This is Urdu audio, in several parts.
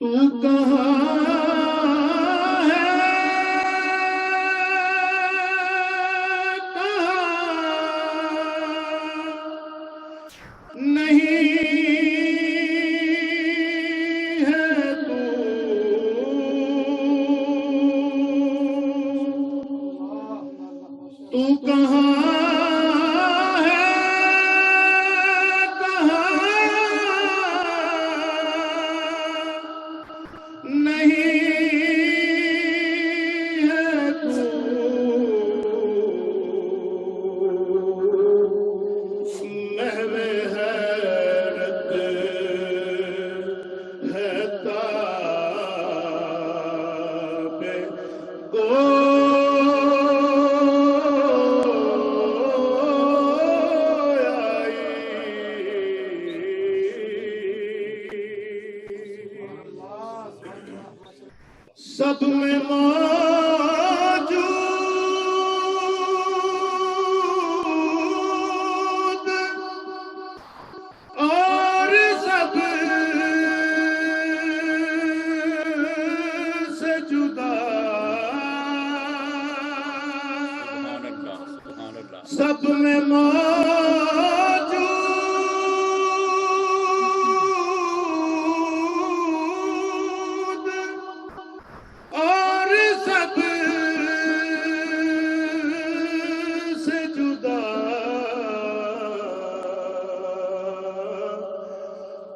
تو کہاں ہے تو کہاں ہے کہاں نہیں ہے تو محو حیرت ہے تاب سب میں موجود اور سب سے جدا سبحان اللہ سبحان اللہ سب میں موجود اور سب سے جدا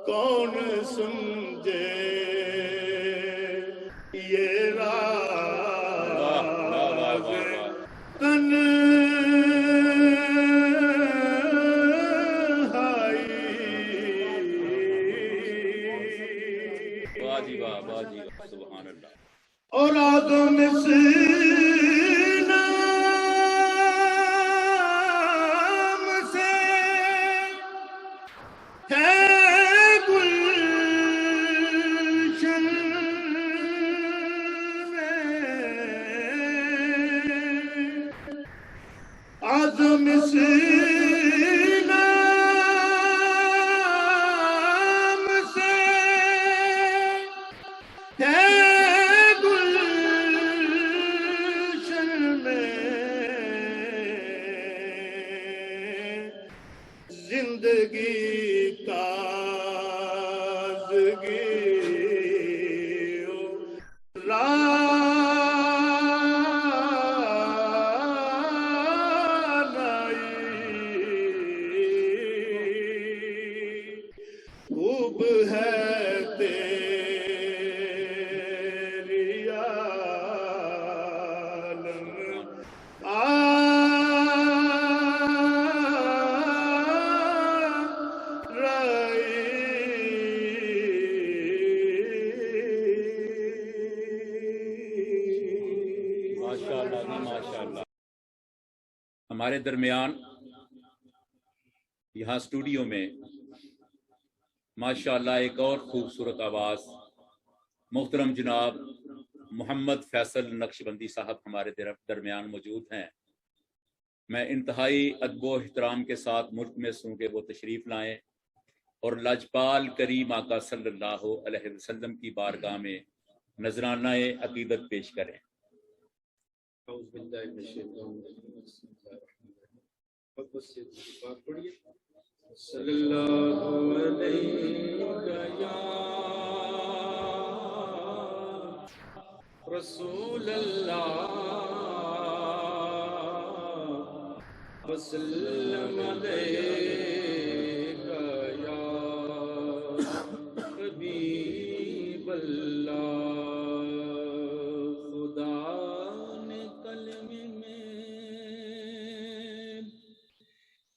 کون سمجھے یہ راز تنہائی واہ جی واہ واہ جی واہ سبحان اللہ اور آدم سے نام سے ہے گلشن میں آدم سے نام سے ہے زندگی تازگی رانائی خوب ہے تیری عالم ہمارے درمیان یہاں اسٹوڈیو میں ماشاءاللہ ایک اور خوبصورت آواز محترم جناب محمد فیصل نقشبندی صاحب ہمارے درمیان موجود ہیں. میں انتہائی ادب و احترام کے ساتھ ملتمس ہوں کہ وہ تشریف لائیں اور لاجپال کریم آقا صلی اللہ علیہ وسلم کی بارگاہ میں نذرانہ عقیدت پیش کریں. اعوذ باللہ من الشیطان الرجیم بسم اللہ الرحمن الرحیم صلی اللہ علیہ یا رسول اللہ وسلم علیہ یا حبیب اللہ. خدا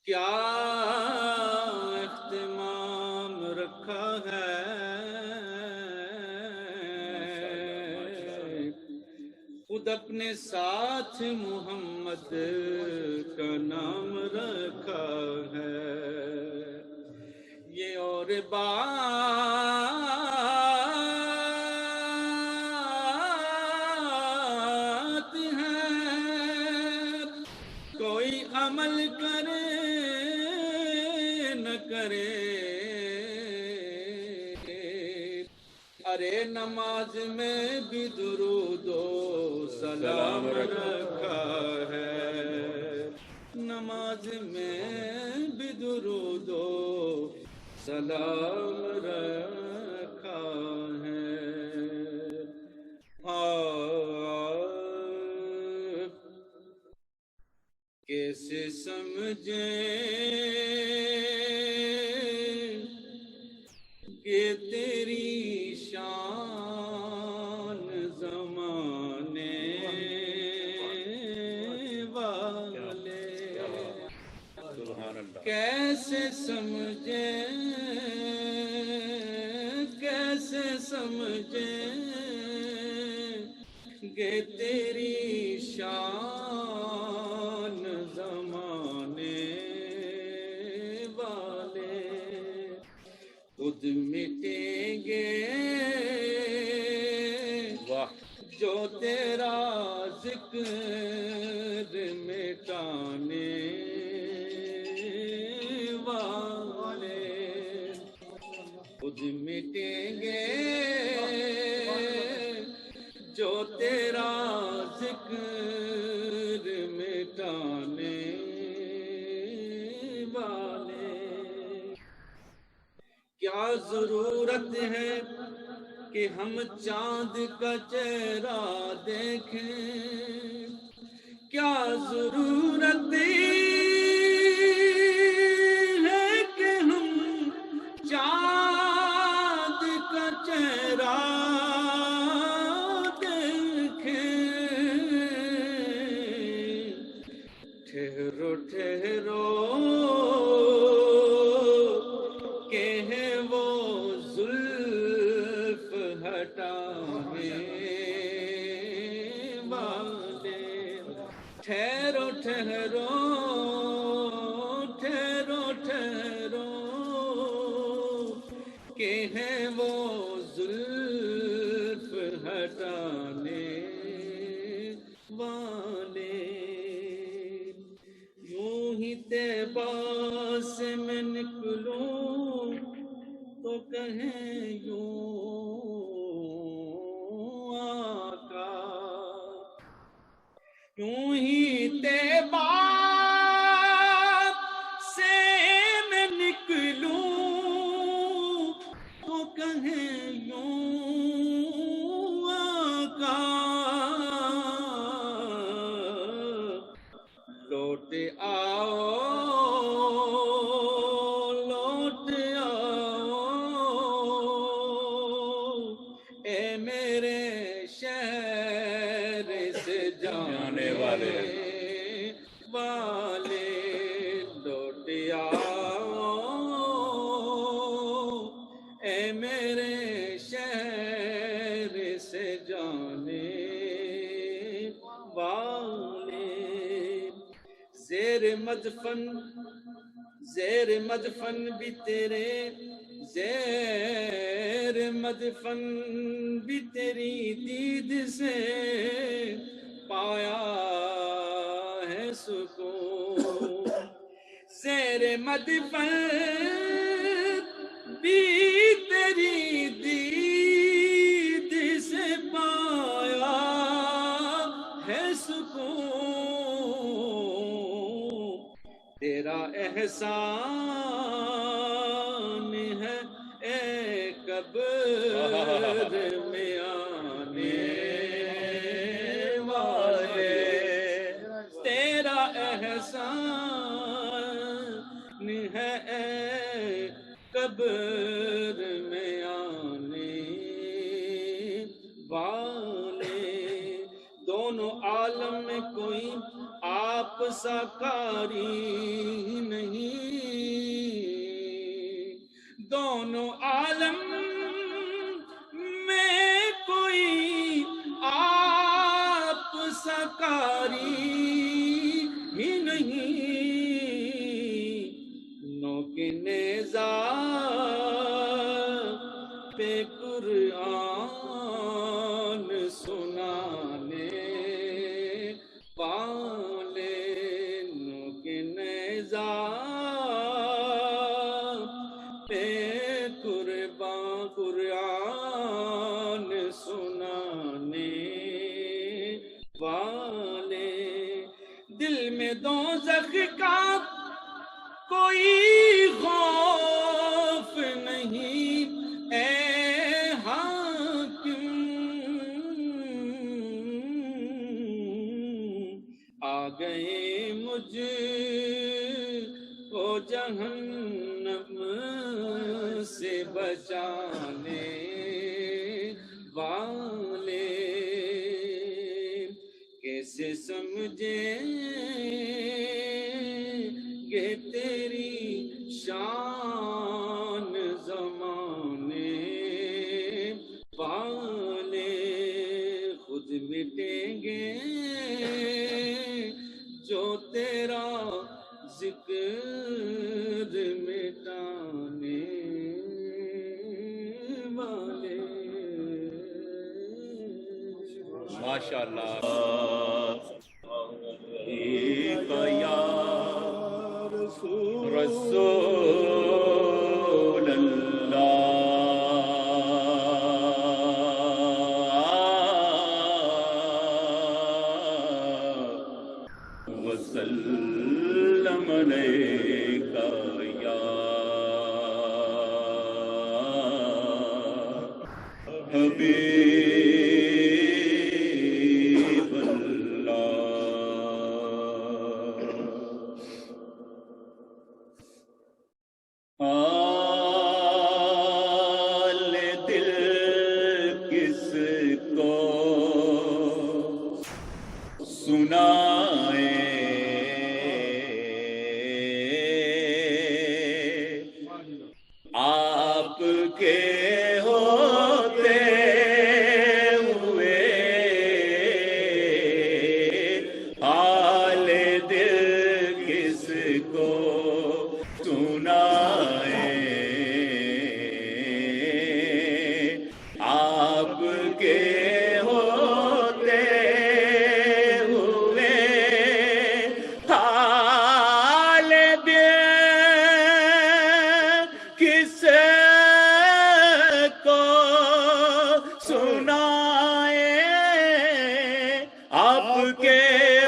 کیا اہتمام رکھا ہے خود اپنے ساتھ محمد کا نام رکھا ہے. یہ اور بات ہے کوئی عمل کرے نہ کرے ارے نماز میں بھی درود و سلام رکھا ہے، نماز میں بھی درود و سلام رکھا ہے۔ کیسے سمجھیں کہ تیری شان زمانے والے، سبحان اللہ۔ کیسے سمجھیں، کیسے سمجھیں کہ تیری شان زمانے والے، خود مٹیں گے واہ، جو تیرا ذکر مٹانے والے، خود مٹیں گے جو تیرا ذکر مٹانے والے۔ کیا ضرورت ہے کہ ہم چاند کا چہرہ دیکھیں، کیا ضرورت ہے کہ ہم چاند کا چہرہ دیکھیں، ٹھہرو ٹھہرو کہ ہے وہ زلف ہٹانے والے، ٹھہرو ٹھہرو ٹھہرو ٹھہرو کہ ہے وہ زلف ہٹانے والے۔ یوں ہی طیبہ سے میں نکلوں تو کہیں یوں آقا، یوں ہی طیبہ سے میں نکلوں تو کہیں یوں آقا، لوٹ آؤ لوٹ آؤ اے میرے شہر سے جانے والے لوٹ آؤ اے میرے شہر سے جانے والے۔ زیر مدفن بھی تیرے، زیر مدفن بھی تیری دید سے پایا ہے سکون، زیر مدفن بھی تیری دید سے پایا ہے سکون، تیرا احسان ہے اے قبر میں آنے والے، تیرا احسان ہے اے قبر میں آنے والے۔ دونوں عالم میں کوئی آپ سا قاری نہیں، دونوں عالم میں کوئی آپ سا قاری ہی نہیں، نوک نیزہ پہ قرآن سنانے والے، نوک نیزہ پہ قربان قرآن سنانے والے، دل میں دوزخ کا کوئی خوف نہیں اے حاکم، آ گئے مجھ کو جہنم سے بچانے والے، کیسے سمجھیں گے تیری شان زمانے والے، خود مٹیں گے جو تیرا ذکر مٹانے والے۔ ماشاءاللہ یا رسول اللہ وسلم علیک یا حبیب اللہ۔ حال دل کس کو سنائے، آپ کے ہوتے ہوئے حال دل کس کو سنائے، آپ کے ہوتے ہوئے حال دل کس کو سنائے، آپ کے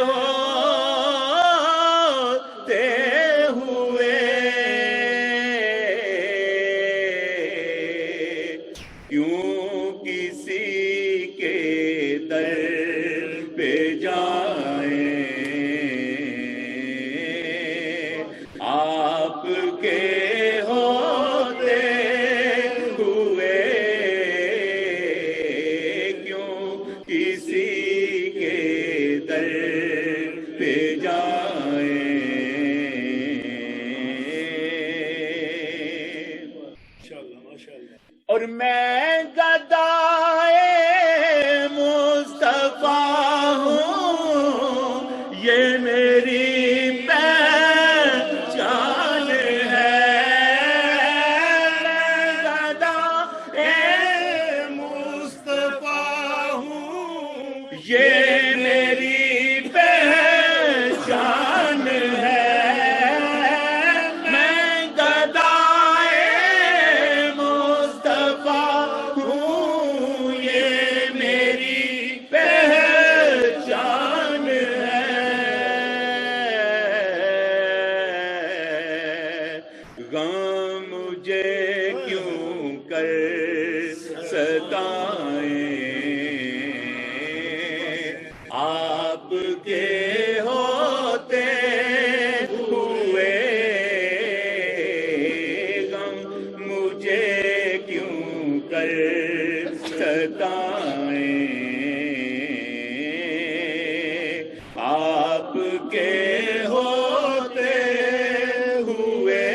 ہوتے ہوئے کیوں کسی کے در پہ جائیں، آپ کے ہوتے ہوئے کیوں کسی کے در پہ جائیں۔ اور میں گدائے مصطفیٰ ہوں، یہ میری پہچان ہے، میں گدائے مصطفیٰ ہوں، یہ میری پہچان ہے، میں گدائے مصطفیٰ ہوں، یہ میری پہچان ہے، غم مجھے کیوں کر ستائیں، آپ کے ہوتے ہوئے غم مجھے کیوں کر ستائیں، آپ کے ہوتے ہوئے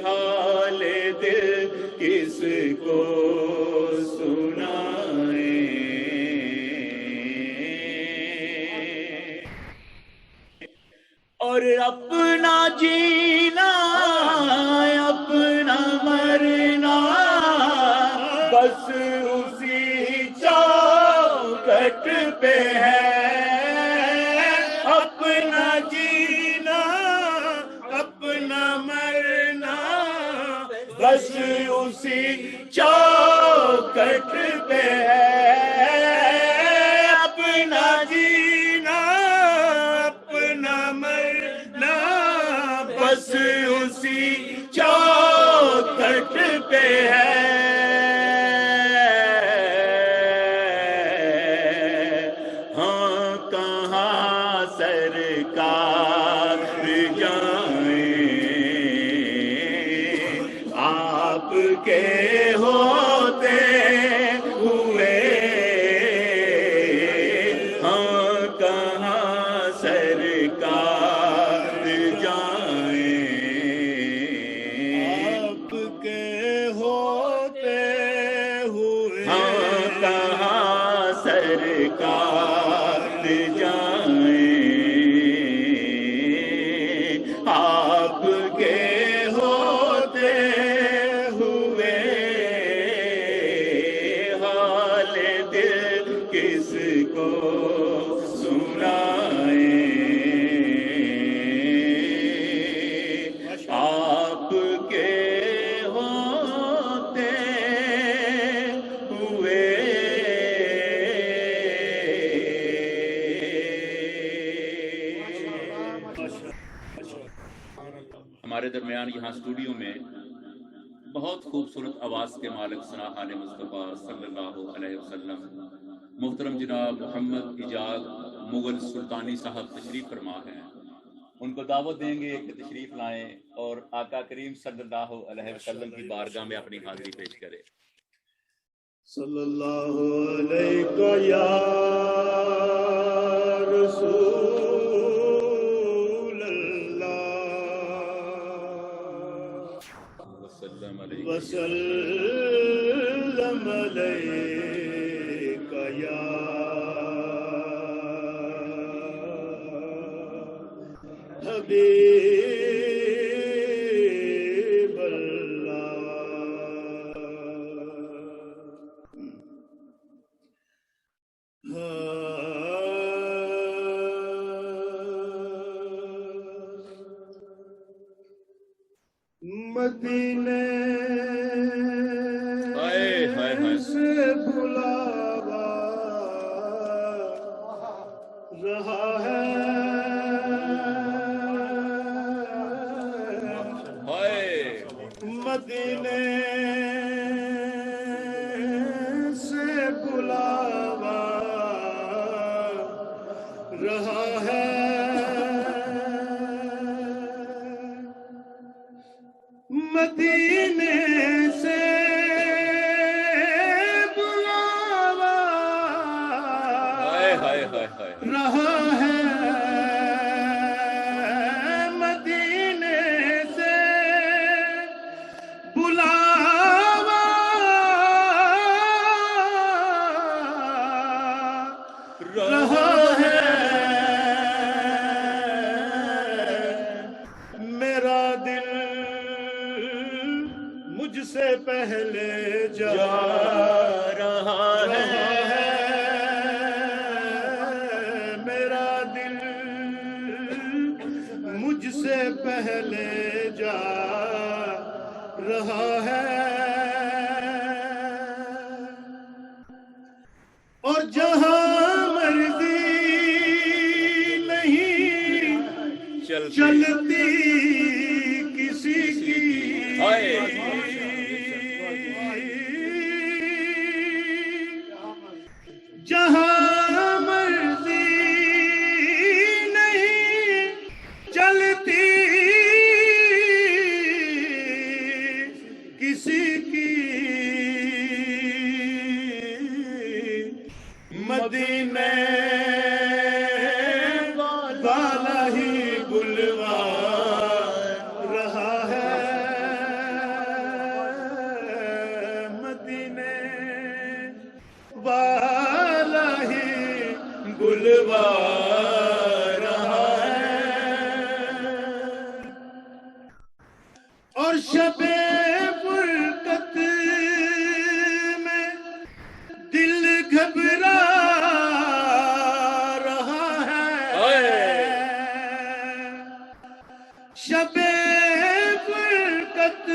حال دل کس کو سنائیں۔ اور اپنا جینا اپنا مرنا بس اسی چوکھٹ پہ ہے، اپنا جینا اپنا مرنا بس اسی چوکٹ پہ ہے اپنا جینا اپنا مرنا، بس اسی چوکٹ پہ ہے۔ ہاں کہاں سرکار جائیں آپ کے ہوتے ہوئے، ہاں کہاں سرکار جائیں آپ کے ہوتے ہوئے، ہاں کہاں سرکار جائیں آپ کے ہوتے ہوئے، حال دل کس کو سنائیں آپ کے ہوتے ہوئے۔ ہمارے درمیان یہاں اسٹوڈیو میں بہت خوبصورت آواز کے مالک سناحان مصطفیٰ صلی اللہ علیہ وسلم محترم جناب محمد ایجاد مغل سلطانی صاحب تشریف فرما ہیں، ان کو دعوت دیں گے کہ تشریف لائیں اور آقا کریم صلی اللہ علیہ وسلم کی بارگاہ میں اپنی حاضری پیش کریں۔ صلی اللہ علیہ یا رسول اللہ وسلم علیہ وسلم علیک یا حبیب اللہ۔ مدینے سے بلاوا رہا ہے، مدینے سے بلاوا رہا ہے، مدینے سے بلاوا رہا ہے، مدینے سے بلاوا رہا ہے، میرا دل مجھ سے پہلے جا رہا ہے، میرا دل مجھ سے پہلے جا رہا ہے، اور جہاں مرضی نہیں چلتی کسی کی، جہاں مرضی نہیں چلتی کسی کی، مدینے والا ہی بلوا رہا ہے، مدینے والا ہی بلوا رہا ہے، اور شب فرقت میں دل گھبرا رہا ہے، شب فرقت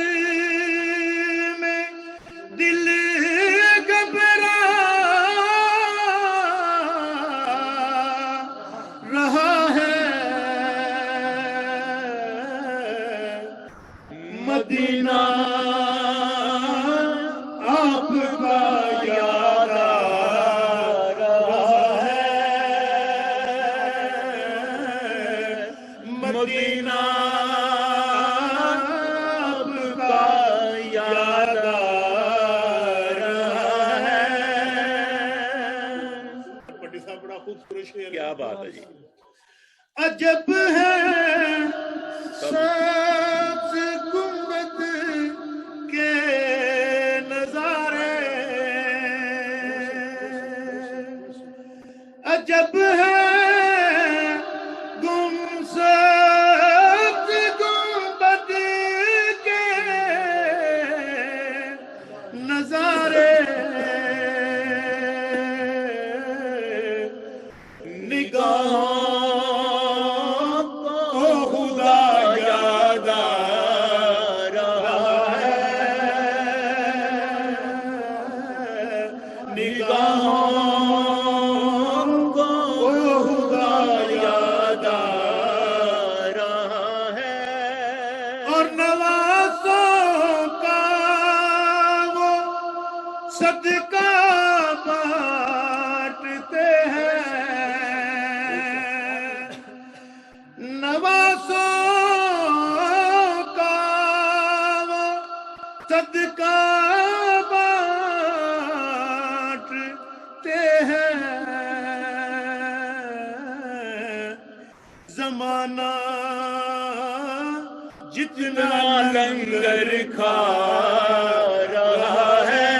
جی عجب ہے سبز گنبد کے نظارے، عجب ہے سبز گنبد کے نظارے، نگاہوں کو خدا یاد آ رہا ہے، نگاہوں کو خدا یاد آ رہا ہے، اور نوازوں کا وہ صدقہ بانٹتے ہیں، نوازوں کا وہ صدقہ بانٹتے ہیں، زمانہ جتنا لنگر کھا رہا ہے،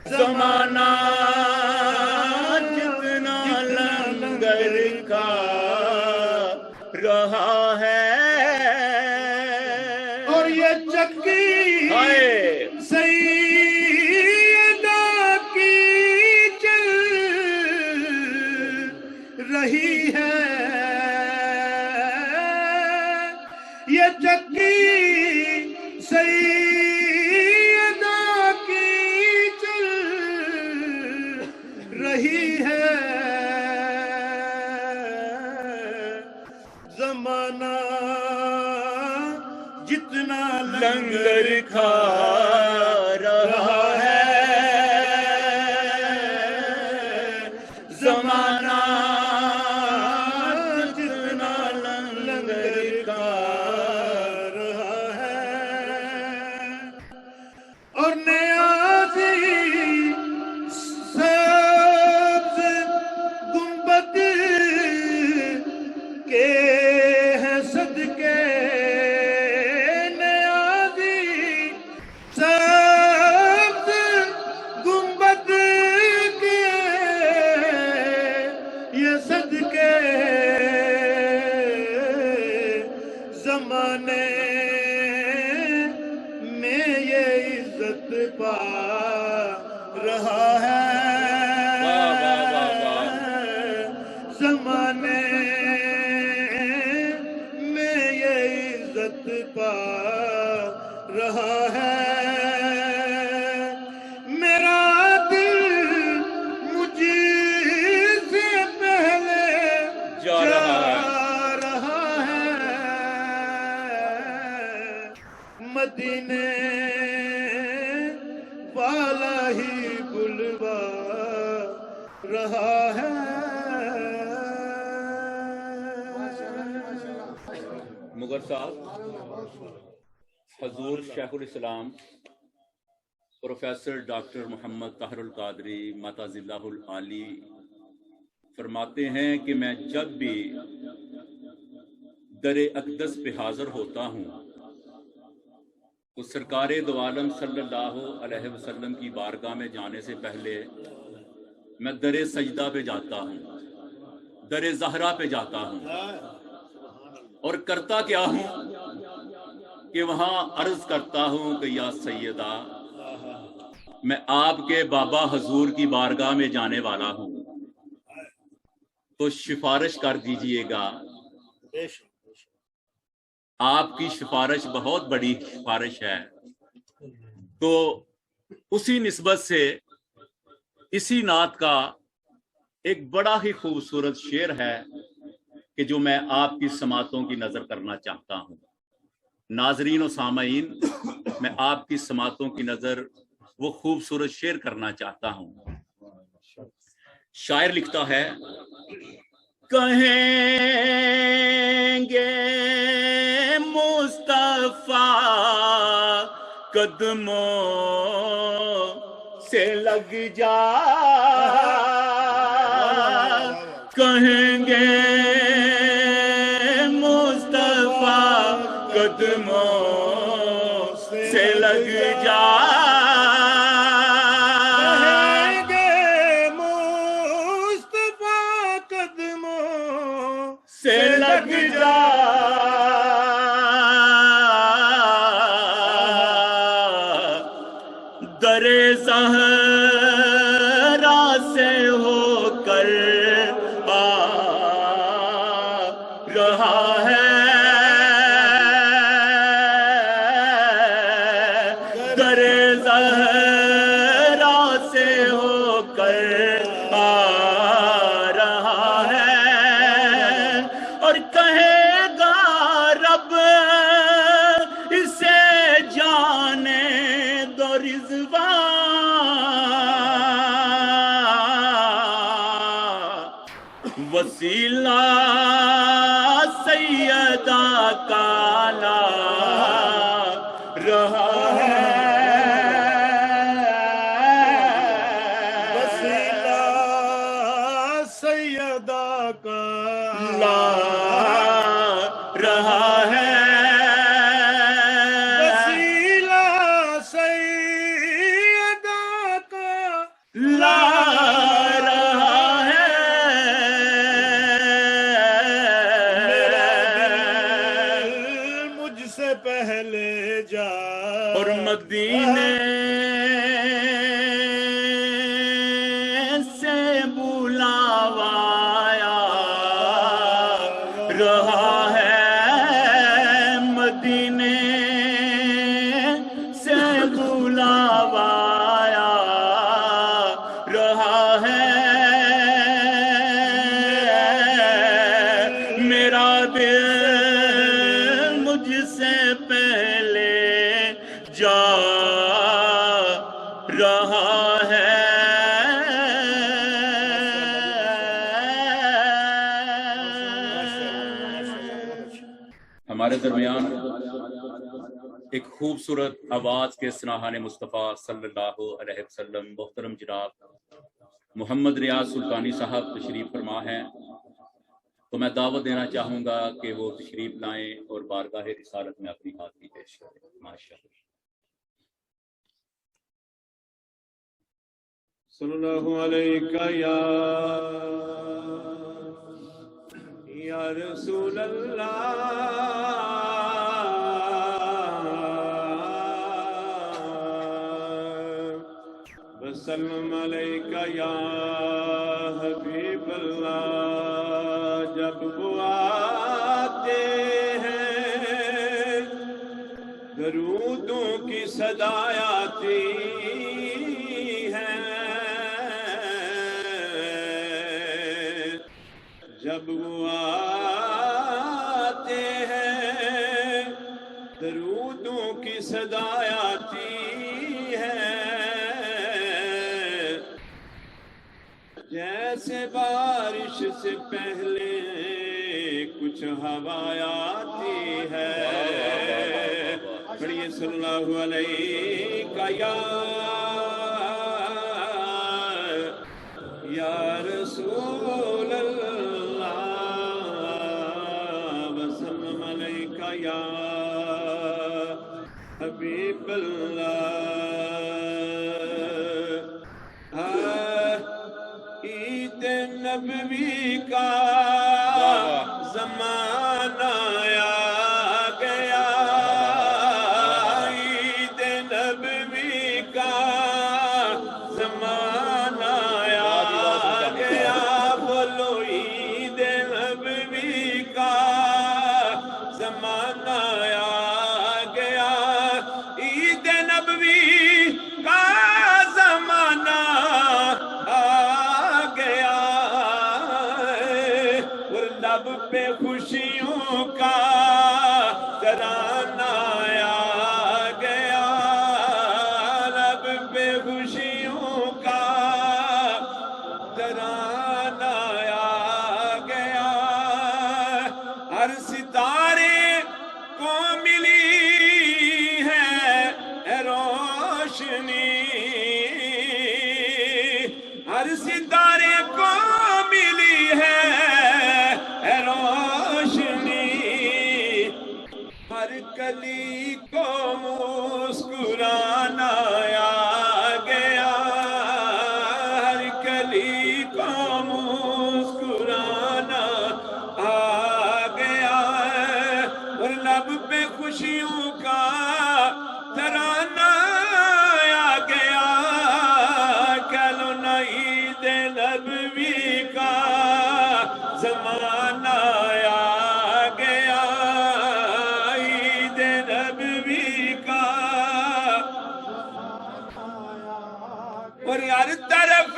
زمانہ جتنا لنگر کھا رہا ہے، اور یہ چکی سیدہ کی چل رہی ہے، یہ چکی سیدہ کی چل رہی ہے، زمانہ جتنا لنگر کھا رہا ہے، زمانہ جتنا لنگر کھا رہا ہے، اور نیازی سبز گنبد کے ہیں صدقے، نیازی سبز گنبد کے یہ صدقے، زمانے میں یہ عزت پا رہا ہے، زمانے میں یہ عزت پا رہا ہے، میرا دل مجھ سے پہلے جا رہا ہے، مدینے والا ہی بلوا رہا ہے۔ مگر صاحب، حضور شیخ الاسلام پروفیسر ڈاکٹر محمد طاہر القادری ماتاز اللہ العالی فرماتے ہیں کہ میں جب بھی در اقدس پہ حاضر ہوتا ہوں تو سرکار دو عالم صلی اللہ علیہ وسلم کی بارگاہ میں جانے سے پہلے میں در سجدہ پہ جاتا ہوں، در زہرا پہ جاتا ہوں، اور کرتا کیا ہوں کہ وہاں عرض کرتا ہوں کہ یا سیدہ، میں آپ کے بابا حضور کی بارگاہ میں جانے والا ہوں، تو سفارش کر دیجئے گا۔ آپ کی سفارش بہت بڑی سفارش ہے، تو اسی نسبت سے اسی نعت کا ایک بڑا ہی خوبصورت شعر ہے کہ جو میں آپ کی سماعتوں کی نظر کرنا چاہتا ہوں۔ ناظرین و سامعین، میں آپ کی سماعتوں کی نظر وہ خوبصورت شعر کرنا چاہتا ہوں۔ شاعر لکھتا ہے، کہیں گے مصطفیٰ قدموں سے لگ جا کہیں گے مصطفیٰ قدموں سے لگ جا کہیں گے مصطفیٰ قدموں سے لگ جا در زہرا سے ہو کر آ رہا ہے در زہرا سے ہو کر آ رہا ہے اور کہے گا رب اسے جانے دو رضوان وسیلہ سیدہ کالا رہا ہے وسیلہ سیدہ کا لا رہا ہے وسیلہ سیدہ کا لا رہا ہے میرا دل مجھ سے پہلے جا اور مدینے سے بلاوا آیا رہا ہے مدینے سے بلاوا آیا رہا ہے میرا دل مجھ سے پہلے جا رہا ہے ہمارے درمیان ایک خوبصورت آواز کے سناہان مصطفیٰ صلی اللہ علیہ وسلم محترم جناب محمد ریاض سلطانی صاحب تشریف فرما ہیں تو میں دعوت دینا چاہوں گا کہ وہ تشریف لائیں اور بارگاہ رسالت میں اپنی حاضری پیش کریں ماشاءاللہ صلی اللہ علیہ یا رسول اللہ وسلم علیہ یا حبیب اللہ جب وہ آتے ہیں درودوں کی صدا آتی جب وہ آتے ہیں درودوں کی صدا آتی ہے جیسے بارش سے پہلے کچھ ہوا آتی ہے پڑھیے صلی اللہ علیہ یا رسول اللہ وسلم علیک یا حبیب اللہ عید نبوی کا زمانہ آ گیا عید نبوی کا زمانہ آ گیا بولو عید نبوی کا زمانہ آ گیا عید نبوی کا زمانہ آ گیا اور لب پہ خوشیوں کا ترانہ آ گیا لب پہ خوشیوں کا ترانہ آ گیا ہر ستارے کو ملی ہے روشنی ستارے کو ملی ہے روشنی، ہر کلی کو مسکرانا آ گیا، ہر کلی کو مسکرانا آ گیا، اور لب پہ خوشیوں کا ترانہ آ گیا، کہہ لو نا عید نبوی کا زمانہ آ گیا، عید نبوی کا، اور ہر طرف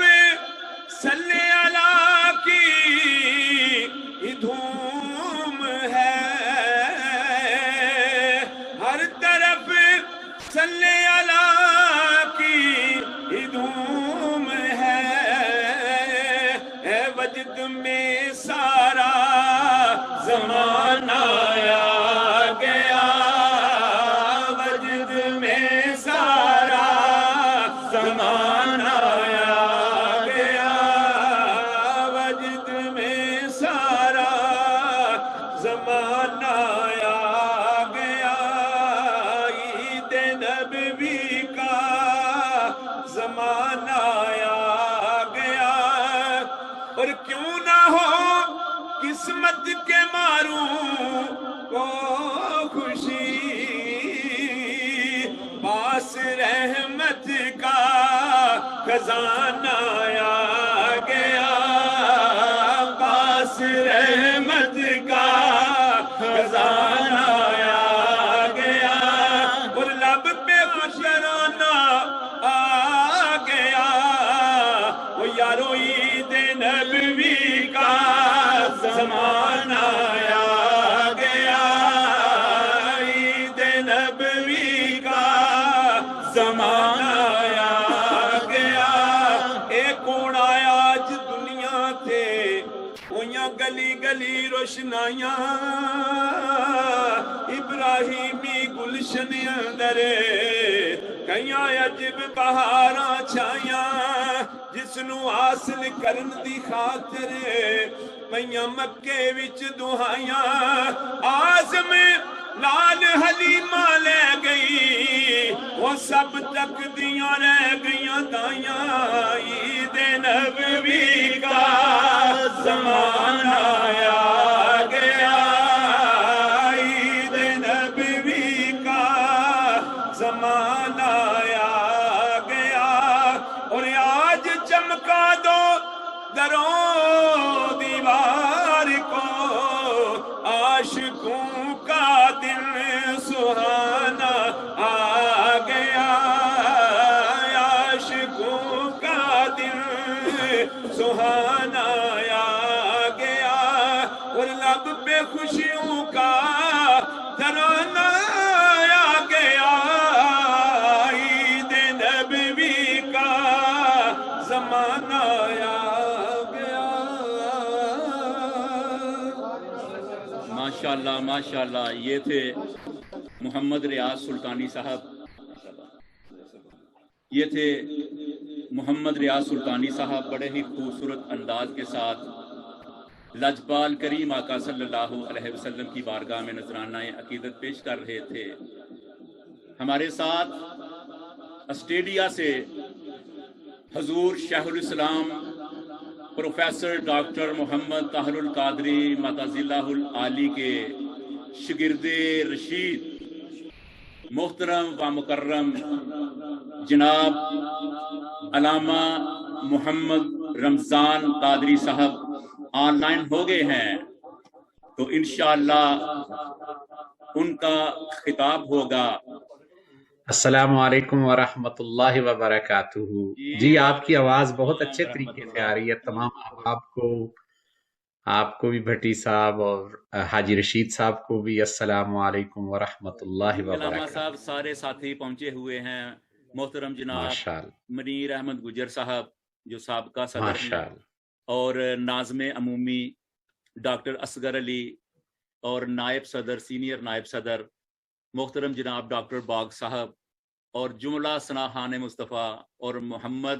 صلی اللہ کی دھوم ہے، ہر طرف صلی اللہ کی دھوم ہے، اے وجد میں سارا زمانہ آ گیا، وجد میں سارا زمانہ آ گیا، وجد میں سارا زمانہ آ گیا، عید نبوی کا زمانہ آ گیا، اور کیوں نہ ہو قسمت کے ماروں کو خوشی، پاس رحمت کا خزانہ آ گیا، پاس رحمت کا خزانہ آ گیا، اور لب پہ خوشرانہ آ گیا، وہ یارو عید نبوی کا زمانہ آ گیا، عید نبوی کا زمانہ آ گیا، ایک کون آیا آج دنیا تے ہویاں گلی گلی روشنائیاں، ابراہیمی گلشن اندر کئیاں عجب بہاراں چھائیاں، جس نو حاصل کرن دی خاطر پئیاں مکے وچ دعائیاں، آزم لال حلیمہ لے گئی وہ سب تک دیاں رہ گئیاں دائیاں، عید نبوی کا زمانہ آ گیا، عید نبوی کا زمانہ آ گیا، اور آج چمکا دو دروں دیوار کو، عاشقوں کا دل سہانا آ گیا، عاشقوں کا دل سہانا آ گیا، اور لب پہ خوشیوں کا ترانہ آ گیا، عید نبوی کا زمانہ آ گیا۔ ماشاءاللہ ماشاءاللہ، یہ تھے محمد ریاض سلطانی صاحب، یہ تھے محمد ریاض سلطانی صاحب، بڑے ہی خوبصورت انداز کے ساتھ لجپال کریم آقا صلی اللہ علیہ وسلم کی بارگاہ میں نذرانہ عقیدت پیش کر رہے تھے۔ ہمارے ساتھ آسٹریلیا سے حضور شیخ الاسلام پروفیسر ڈاکٹر محمد طاہر القادری متضلہ العالی کے شگرد رشید محترم و مکرم جناب علامہ محمد رمضان قادری صاحب آن لائن ہو گئے ہیں، تو انشاءاللہ ان کا خطاب ہوگا۔ السلام علیکم ورحمۃ اللہ وبرکاتہ۔ جی آپ کی آواز بہت اچھے طریقے سے آ رہی ہے، تمام آپ کو بھی بھٹی صاحب اور حاجی رشید صاحب کو بھی السلام علیکم ورحمۃ اللہ علامہ وبرکاتہ۔ صاحب سارے ساتھی پہنچے ہوئے ہیں، محترم جناب منیر احمد گجر صاحب جو سابقہ صدر ہیں، اور ناظم عمومی ڈاکٹر اصغر علی، اور نائب صدر سینئر نائب صدر محترم جناب ڈاکٹر باغ صاحب، اور جملہ ثناء خان مصطفیٰ اور محمد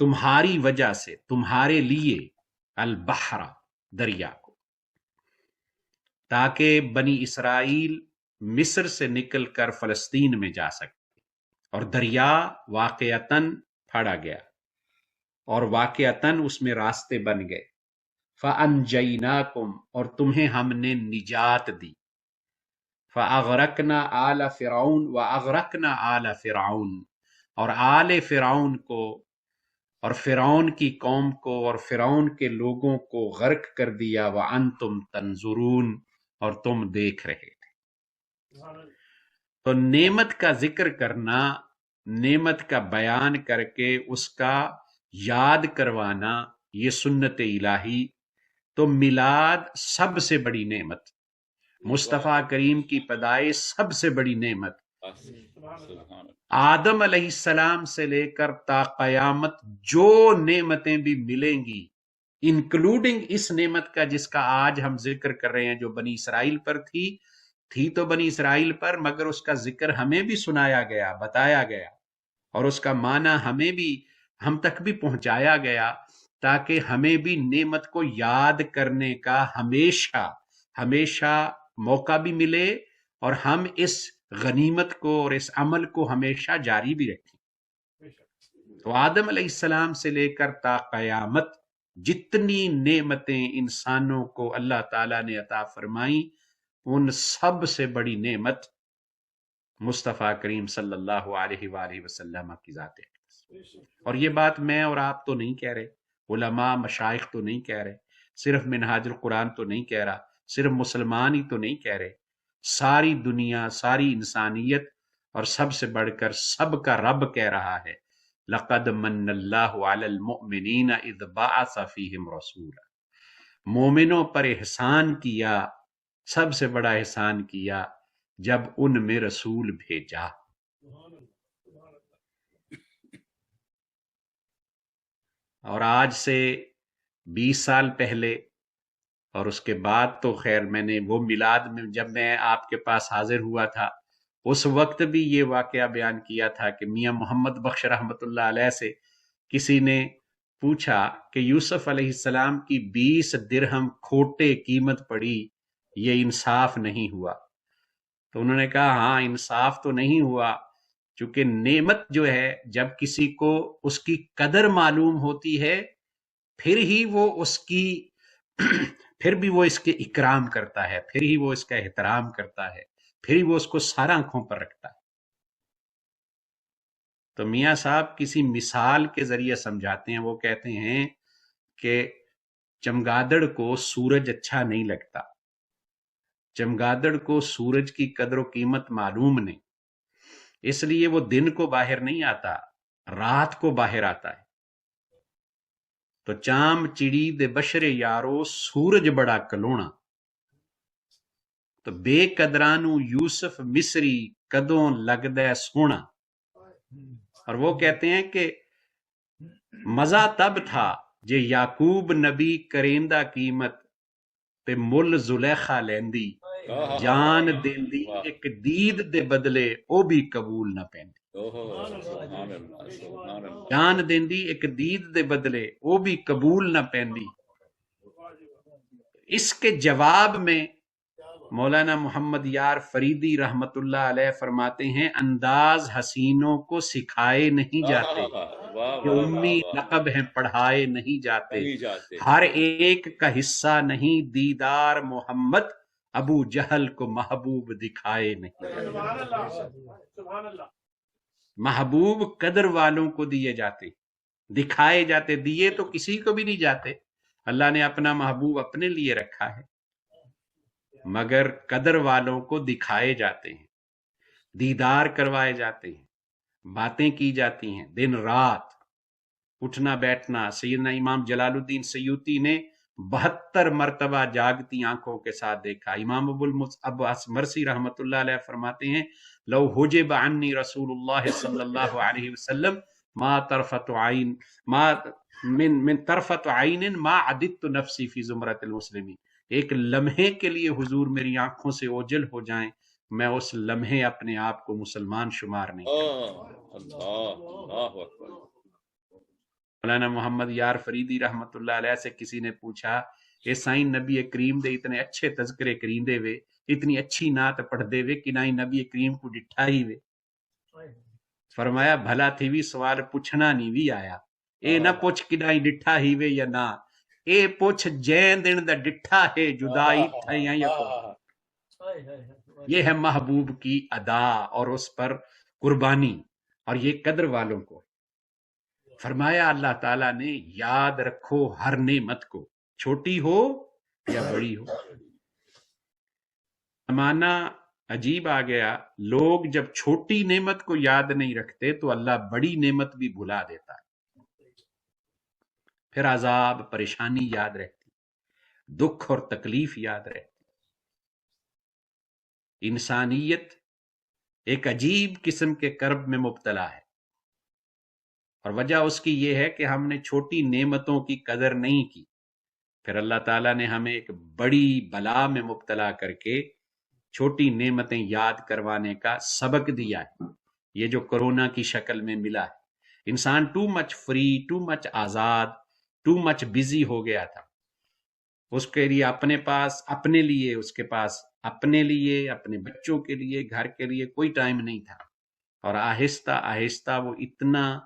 تمہاری وجہ سے، تمہارے لیے، البحر دریا کو، تاکہ بنی اسرائیل مصر سے نکل کر فلسطین میں جا سکتے، اور دریا واقعتاً پھڑا گیا اور واقعتاً اس میں راستے بن گئے۔ فَأَنْجَيْنَاكُمْ، اور تمہیں ہم نے نجات دی۔ فَأَغْرَقْنَا آلَ فِرْعَوْنَ وَأَغْرَقْنَا آلَ فِرْعَوْنَ، اور آل فرعون کو اور فرعون کی قوم کو اور فرعون کے لوگوں کو غرق کر دیا، وَأَنْتُمْ تَنْظُرُونَ، اور تم دیکھ رہے تھے۔ تو نعمت کا ذکر کرنا، نعمت کا بیان کر کے اس کا یاد کروانا، یہ سنت الہی۔ تو میلاد سب سے بڑی نعمت، مصطفیٰ کریم کی پیدائش سب سے بڑی نعمت، آدم علیہ السلام سے لے کر تا قیامت جو نعمتیں بھی ملیں گی، انکلوڈنگ اس نعمت کا جس کا آج ہم ذکر کر رہے ہیں، جو بنی اسرائیل پر تھی تو بنی اسرائیل پر، مگر اس کا ذکر ہمیں بھی سنایا گیا، بتایا گیا، اور اس کا معنی ہم تک بھی پہنچایا گیا، تاکہ ہمیں بھی نعمت کو یاد کرنے کا ہمیشہ موقع بھی ملے، اور ہم اس غنیمت کو اور اس عمل کو ہمیشہ جاری بھی رکھیں۔ تو آدم علیہ السلام سے لے کر تا قیامت جتنی نعمتیں انسانوں کو اللہ تعالیٰ نے عطا فرمائیں، ان سب سے بڑی نعمت مصطفیٰ کریم صلی اللہ علیہ وآلہ وسلم کی ذات ہے۔ اور یہ بات میں اور آپ تو نہیں کہہ رہے، علماء مشائخ تو نہیں کہہ رہے، صرف منہاج القرآن تو نہیں کہہ رہا، صرف مسلمان ہی تو نہیں کہہ رہے، ساری دنیا، ساری انسانیت، اور سب سے بڑھ کر سب کا رب کہہ رہا ہے، لَقَدْ مَنَّ اللَّهُ عَلَى الْمُؤْمِنِينَ إِذْ بَعَثَ فِيهِمْ رَسُولًا، مومنوں پر احسان کیا، سب سے بڑا احسان کیا جب ان میں رسول بھیجا۔ اور آج سے 20 سال پہلے، اور اس کے بعد تو خیر میں نے وہ میلاد میں جب میں آپ کے پاس حاضر ہوا تھا، اس وقت بھی یہ واقعہ بیان کیا تھا کہ میاں محمد بخش رحمۃ اللہ علیہ سے کسی نے پوچھا کہ یوسف علیہ السلام کی 20 درہم کھوٹے قیمت پڑی، یہ انصاف نہیں ہوا؟ تو انہوں نے کہا ہاں انصاف تو نہیں ہوا، چونکہ نعمت جو ہے جب کسی کو اس کی قدر معلوم ہوتی ہے، پھر ہی وہ اس کی پھر بھی وہ اس کے اکرام کرتا ہے، پھر ہی وہ اس کا احترام کرتا ہے، پھر ہی وہ اس کو سارا آنکھوں پر رکھتا ہے۔ تو میاں صاحب کسی مثال کے ذریعے سمجھاتے ہیں، وہ کہتے ہیں کہ چمگادڑ کو سورج اچھا نہیں لگتا، چمگادڑ کو سورج کی قدر و قیمت معلوم نہیں، اس لیے وہ دن کو باہر نہیں آتا، رات کو باہر آتا ہے۔ تو چام چڑی دے بشرے یارو، سورج بڑا کلونا، تو بے قدرانو یوسف مصری کدوں لگدے سونا۔ اور وہ کہتے ہیں کہ مزہ تب تھا جے یعقوب نبی کریندہ قیمت تے مل زلیخا لیندی، جان دیندی ایک دید دے بدلے او بھی قبول نہ پیندی، جان دیندی ایک دید دے بدلے او بھی قبول نہ پیندی۔ اس کے جواب میں مولانا محمد یار فریدی رحمت اللہ علیہ فرماتے ہیں، انداز حسینوں کو سکھائے نہیں جاتے، کہ امی لقب ہیں پڑھائے نہیں جاتے، ہر ایک کا حصہ نہیں دیدار محمد، ابو جہل کو محبوب دکھائے نہیں جاتے۔ محبوب قدر والوں کو دیے جاتے، دکھائے جاتے، دیے تو کسی کو بھی نہیں جاتے، اللہ نے اپنا محبوب اپنے لیے رکھا ہے، مگر قدر والوں کو دکھائے جاتے ہیں، دیدار کروائے جاتے ہیں، باتیں کی جاتی ہیں، دن رات اٹھنا بیٹھنا۔ سیدنا امام جلال الدین سیوطی نے 72 مرتبہ جاگتی آنکھوں کے ساتھ دیکھا۔ امام ابو عباس مرسی رحمت اللہ علیہ فرماتے ہیں، لو حجب عنی رسول اللہ صلی اللہ علیہ وسلم ما طرفت عین ما من طرفت عین ما عددت نفسی فی زمرۃ المسلمین، ایک لمحے کے لیے حضور میری آنکھوں سے اوجل ہو جائیں، میں اس لمحے اپنے آپ کو مسلمان شمار نہیں کرتا۔ مولانا محمد یار فریدی رحمت اللہ علیہ سے کسی نے پوچھا اے سائیں نبی کریم دے اتنے اچھے تذکرے کرین دے وے اتنی اچھی نعت پڑھ دے وے کہ نائی نبی کریم کو ڈٹھا ہی وے. فرمایا بھلا تھی بھی سوال پوچھنا نہیں بھی آیا، اے نہ پوچھ کہ نائی ڈٹھا ہی وے یا نہ، اے پوچھ جین دن دا ڈٹھا ہے جدائی تھائیاں یا کو. یہ ہے محبوب کی ادا اور اس پر قربانی، اور یہ قدر والوں کو. فرمایا اللہ تعالیٰ نے یاد رکھو ہر نعمت کو، چھوٹی ہو یا بڑی ہو. زمانہ عجیب آ گیا، لوگ جب چھوٹی نعمت کو یاد نہیں رکھتے تو اللہ بڑی نعمت بھی بھلا دیتا ہے. پھر عذاب پریشانی یاد رہتی، دکھ اور تکلیف یاد رہتی. انسانیت ایک عجیب قسم کے کرب میں مبتلا ہے، اور وجہ اس کی یہ ہے کہ ہم نے چھوٹی نعمتوں کی قدر نہیں کی. پھر اللہ تعالیٰ نے ہمیں ایک بڑی بلا میں مبتلا کر کے چھوٹی نعمتیں یاد کروانے کا سبق دیا ہے. یہ جو کرونا کی شکل میں ملا ہے، انسان too much free, too much آزاد، ٹو مچ بزی ہو گیا تھا. اس کے لیے اپنے پاس اپنے لیے، اس کے پاس اپنے لیے، اپنے بچوں کے لیے، گھر کے لیے کوئی ٹائم نہیں تھا. اور آہستہ آہستہ وہ اتنا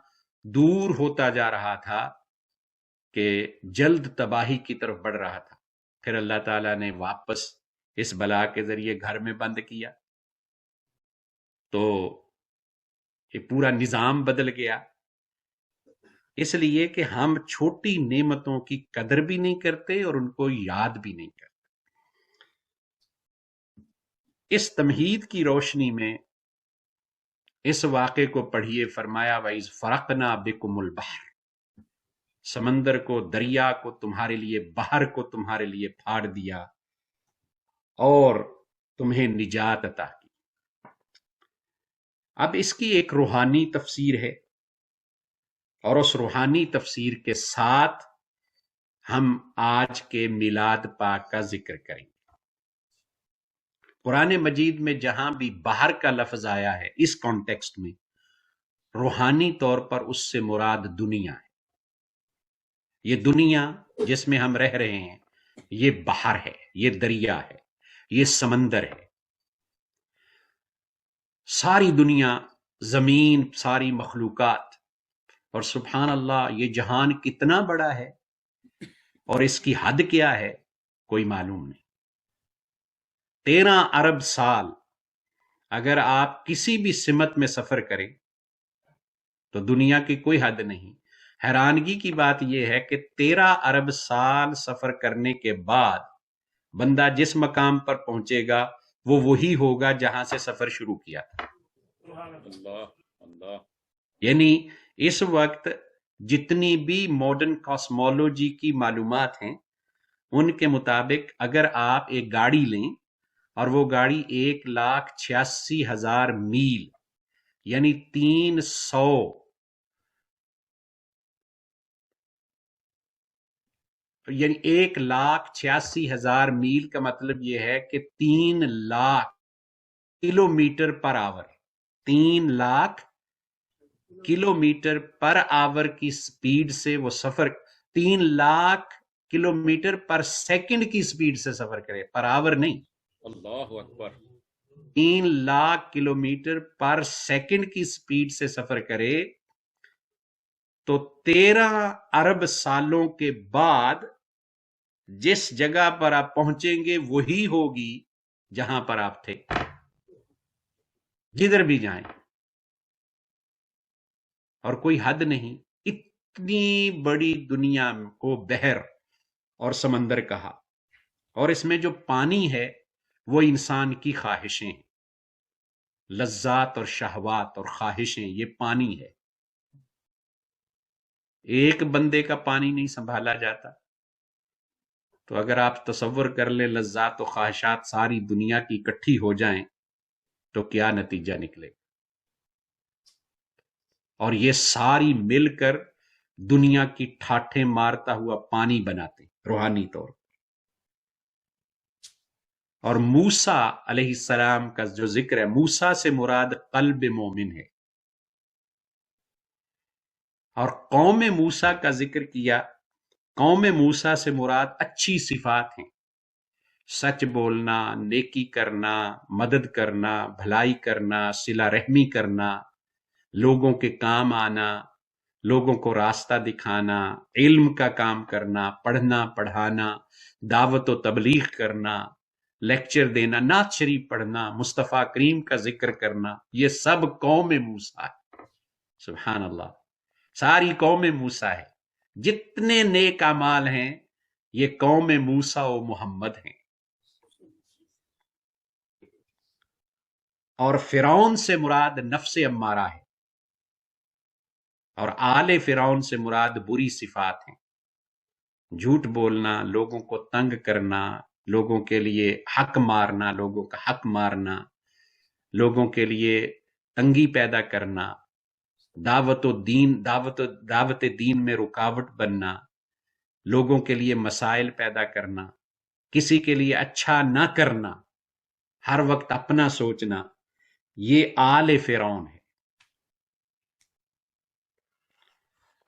دور ہوتا جا رہا تھا کہ جلد تباہی کی طرف بڑھ رہا تھا. پھر اللہ تعالیٰ نے واپس اس بلا کے ذریعے گھر میں بند کیا تو یہ پورا نظام بدل گیا. اس لیے کہ ہم چھوٹی نعمتوں کی قدر بھی نہیں کرتے اور ان کو یاد بھی نہیں کرتے. اس تمہید کی روشنی میں اس واقعے کو پڑھیے. فرمایا وَإِذْ فَرَقْنَا بِكُمُ الْبَحْرَ، سمندر کو، دریا کو تمہارے لیے، بحر کو تمہارے لیے پھاڑ دیا اور تمہیں نجات عطا کی. اب اس کی ایک روحانی تفسیر ہے، اور اس روحانی تفسیر کے ساتھ ہم آج کے میلاد پاک کا ذکر کریں گے. قرآن مجید میں جہاں بھی بحر کا لفظ آیا ہے اس کانٹیکسٹ میں، روحانی طور پر اس سے مراد دنیا ہے. یہ دنیا جس میں ہم رہ رہے ہیں یہ بحر ہے، یہ دریا ہے، یہ سمندر ہے. ساری دنیا، زمین، ساری مخلوقات، اور سبحان اللہ یہ جہان کتنا بڑا ہے اور اس کی حد کیا ہے کوئی معلوم نہیں. 13 ارب سال اگر آپ کسی بھی سمت میں سفر کریں تو دنیا کی کوئی حد نہیں. حیرانگی کی بات یہ ہے کہ 13 ارب سال سفر کرنے کے بعد بندہ جس مقام پر پہنچے گا وہ وہی ہوگا جہاں سے سفر شروع کیا تھا. اللہ اللہ. یعنی اس وقت جتنی بھی ماڈرن کاسمولوجی کی معلومات ہیں ان کے مطابق اگر آپ ایک گاڑی لیں اور وہ گاڑی 1,86,000 میل یعنی 1,86,000 میل کا مطلب یہ ہے کہ 3 لاکھ کلومیٹر پر آور، 3 لاکھ کلومیٹر پر آور کی سپیڈ سے وہ سفر، 3 لاکھ کلومیٹر پر سیکنڈ کی سپیڈ سے سفر کرے، پر آور نہیں. اللہ اکبر. 3 لاکھ کلومیٹر پر سیکنڈ کی سپیڈ سے سفر کرے تو 13 ارب سالوں کے بعد جس جگہ پر آپ پہنچیں گے وہی ہوگی جہاں پر آپ تھے، جدھر بھی جائیں. اور کوئی حد نہیں. اتنی بڑی دنیا کو بحر اور سمندر کہا، اور اس میں جو پانی ہے وہ انسان کی خواہشیں ہیں، لذات اور شہوات اور خواہشیں، یہ پانی ہے. ایک بندے کا پانی نہیں سنبھالا جاتا. تو اگر آپ تصور کر لیں لذات و خواہشات ساری دنیا کی اکٹھی ہو جائیں تو کیا نتیجہ نکلے. اور یہ ساری مل کر دنیا کی ٹھاٹھیں مارتا ہوا پانی بناتے روحانی طور پر. اور موسیٰ علیہ السلام کا جو ذکر ہے، موسیٰ سے مراد قلب مومن ہے. اور قوم موسیٰ کا ذکر کیا. قوم موسیٰ سے مراد اچھی صفات ہیں، سچ بولنا، نیکی کرنا، مدد کرنا، بھلائی کرنا، صلہ رحمی کرنا، لوگوں کے کام آنا، لوگوں کو راستہ دکھانا، علم کا کام کرنا، پڑھنا پڑھانا، دعوت و تبلیغ کرنا، لیکچر دینا، نعت شریف پڑھنا، مصطفیٰ کریم کا ذکر کرنا، یہ سب قوم موسیٰ ہے. سبحان اللہ، ساری قوم موسیٰ ہے. جتنے نیک اعمال ہیں یہ قوم موسیٰ و محمد ہیں. اور فرعون سے مراد نفس امارہ ہے، اور آل فرعون سے مراد بری صفات ہیں. جھوٹ بولنا، لوگوں کو تنگ کرنا، لوگوں کے لیے حق مارنا، لوگوں کا حق مارنا، لوگوں کے لیے تنگی پیدا کرنا، دعوت دین میں رکاوٹ بننا، لوگوں کے لیے مسائل پیدا کرنا، کسی کے لیے اچھا نہ کرنا، ہر وقت اپنا سوچنا، یہ آل فرعون ہے.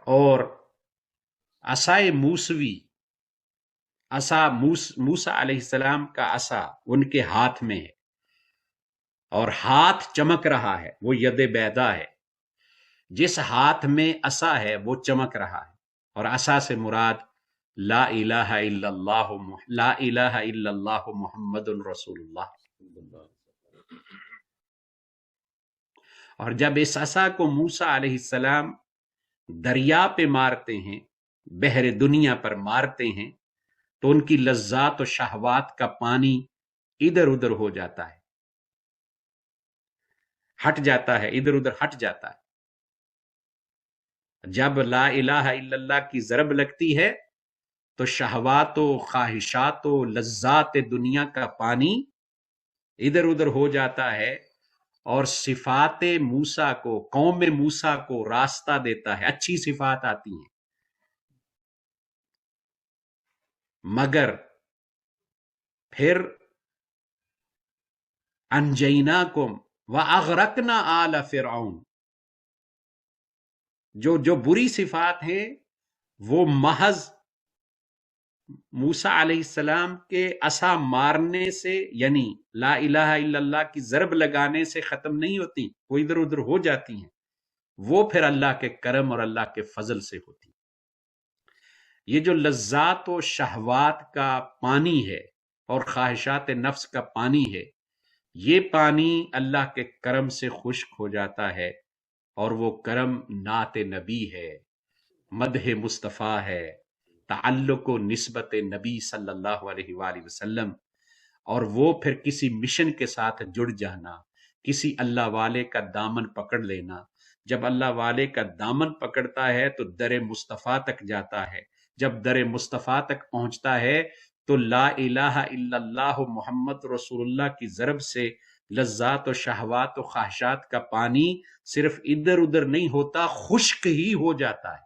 اور عصائے موسوی، عصا موسیٰ علیہ السلام کا عصا ان کے ہاتھ میں ہے، اور ہاتھ چمک رہا ہے، وہ ید بیضا ہے. جس ہاتھ میں عصا ہے وہ چمک رہا ہے. اور عصا سے مراد لا الہ الا اللہ محمد رسول اللہ. اور جب اس عصا کو موسیٰ علیہ السلام دریا پہ مارتے ہیں، بحر دنیا پر مارتے ہیں، تو ان کی لذات و شہوات کا پانی ادھر ادھر ہو جاتا ہے، ہٹ جاتا ہے، ادھر ادھر ہٹ جاتا ہے. جب لا الہ الا اللہ کی ضرب لگتی ہے تو شہوات و خواہشات و لذات دنیا کا پانی ادھر ادھر ہو جاتا ہے، اور صفات موسیٰ کو، قوم موسیٰ کو راستہ دیتا ہے، اچھی صفات آتی ہیں. مگر پھر انجیناکم واغرقنا آل فرعون، جو بری صفات ہیں وہ محض موسیٰ علیہ السلام کے عصا مارنے سے، یعنی لا الہ الا اللہ کی ضرب لگانے سے ختم نہیں ہوتی، وہ ادھر ادھر ہو جاتی ہیں، وہ پھر اللہ کے کرم اور اللہ کے فضل سے ہوتی. یہ جو لذات و شہوات کا پانی ہے اور خواہشات نفس کا پانی ہے، یہ پانی اللہ کے کرم سے خشک ہو جاتا ہے، اور وہ کرم نعت نبی ہے، مدح مصطفیٰ ہے، تعلق و نسبت نبی صلی اللہ علیہ وآلہ وسلم. اور وہ پھر کسی مشن کے ساتھ جڑ جانا، کسی اللہ والے کا دامن پکڑ لینا. جب اللہ والے کا دامن پکڑتا ہے تو در مصطفیٰ تک جاتا ہے. جب در مصطفیٰ تک پہنچتا ہے تو لا الہ الا اللہ محمد رسول اللہ کی ضرب سے لذات و شہوات و خواہشات کا پانی صرف ادھر ادھر نہیں ہوتا، خشک ہی ہو جاتا ہے.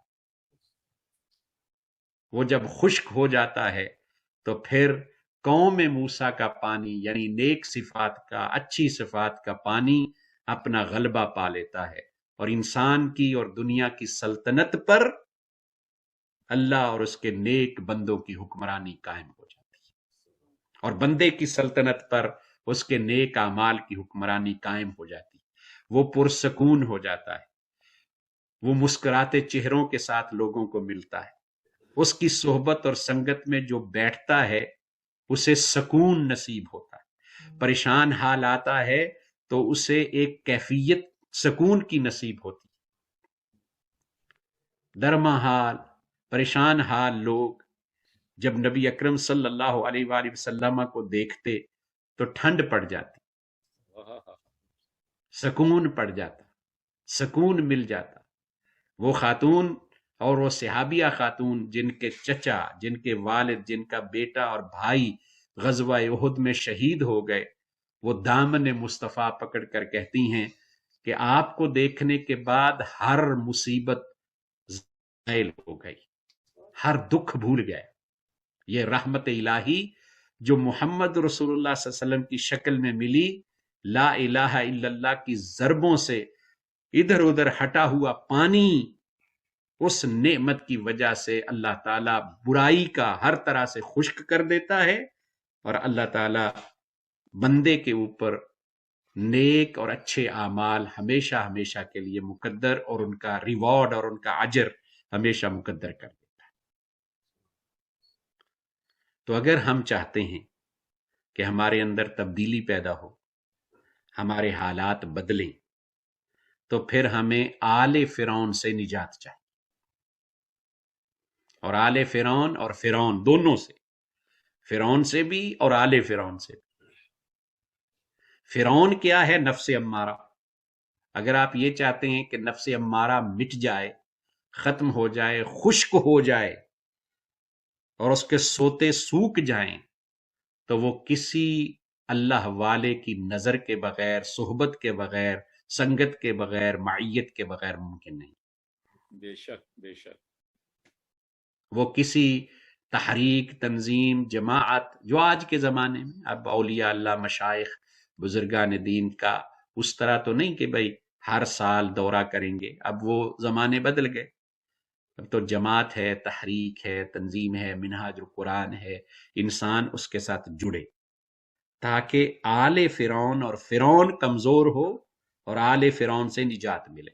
وہ جب خشک ہو جاتا ہے تو پھر قوم موسیٰ کا پانی، یعنی نیک صفات کا، اچھی صفات کا پانی اپنا غلبہ پا لیتا ہے، اور انسان کی اور دنیا کی سلطنت پر اللہ اور اس کے نیک بندوں کی حکمرانی قائم ہو جاتی ہے، اور بندے کی سلطنت پر اس کے نیک اعمال کی حکمرانی قائم ہو جاتی ہے. وہ پرسکون ہو جاتا ہے، وہ مسکراتے چہروں کے ساتھ لوگوں کو ملتا ہے. اس کی صحبت اور سنگت میں جو بیٹھتا ہے اسے سکون نصیب ہوتا ہے. پریشان حال آتا ہے تو اسے ایک کیفیت سکون کی نصیب ہوتی ہے. درما حال، پریشان حال لوگ جب نبی اکرم صلی اللہ علیہ وآلہ وسلم کو دیکھتے تو ٹھنڈ پڑ جاتی، سکون پڑ جاتا، سکون مل جاتا. وہ خاتون اور وہ صحابیہ خاتون جن کے چچا، جن کے والد، جن کا بیٹا اور بھائی غزوہ احد میں شہید ہو گئے، وہ دامن مصطفیٰ پکڑ کر کہتی ہیں کہ آپ کو دیکھنے کے بعد ہر مصیبت زائل ہو گئی، ہر دکھ بھول گئے. یہ رحمت الہی جو محمد رسول اللہ صلی اللہ علیہ وسلم کی شکل میں ملی، لا الہ الا اللہ کی ضربوں سے ادھر ادھر ہٹا ہوا پانی اس نعمت کی وجہ سے اللہ تعالیٰ برائی کا ہر طرح سے خشک کر دیتا ہے، اور اللہ تعالیٰ بندے کے اوپر نیک اور اچھے اعمال ہمیشہ ہمیشہ کے لیے مقدر، اور ان کا ریوارڈ اور ان کا اجر ہمیشہ مقدر کر دیتا ہے۔ تو اگر ہم چاہتے ہیں کہ ہمارے اندر تبدیلی پیدا ہو، ہمارے حالات بدلیں، تو پھر ہمیں آل فرعون سے نجات چاہیے، اور آل فرعون اور فرعون دونوں سے، فرعون سے بھی اور آل فرعون سے بھی۔ فرعون کیا ہے؟ نفس امارہ۔ اگر آپ یہ چاہتے ہیں کہ نفس امارہ مٹ جائے، ختم ہو جائے، خشک ہو جائے اور اس کے سوتے سوکھ جائیں، تو وہ کسی اللہ والے کی نظر کے بغیر، صحبت کے بغیر، سنگت کے بغیر، معیت کے بغیر ممکن نہیں۔ بے شک بے شک۔ وہ کسی تحریک، تنظیم، جماعت، جو آج کے زمانے میں اب اولیاء اللہ، مشائخ، بزرگان دین کا اس طرح تو نہیں کہ بھئی ہر سال دورہ کریں گے، اب وہ زمانے بدل گئے۔ اب تو جماعت ہے، تحریک ہے، تنظیم ہے، منہاج القرآن ہے، انسان اس کے ساتھ جڑے تاکہ آل فرعون اور فرعون کمزور ہو اور آل فرعون سے نجات ملے۔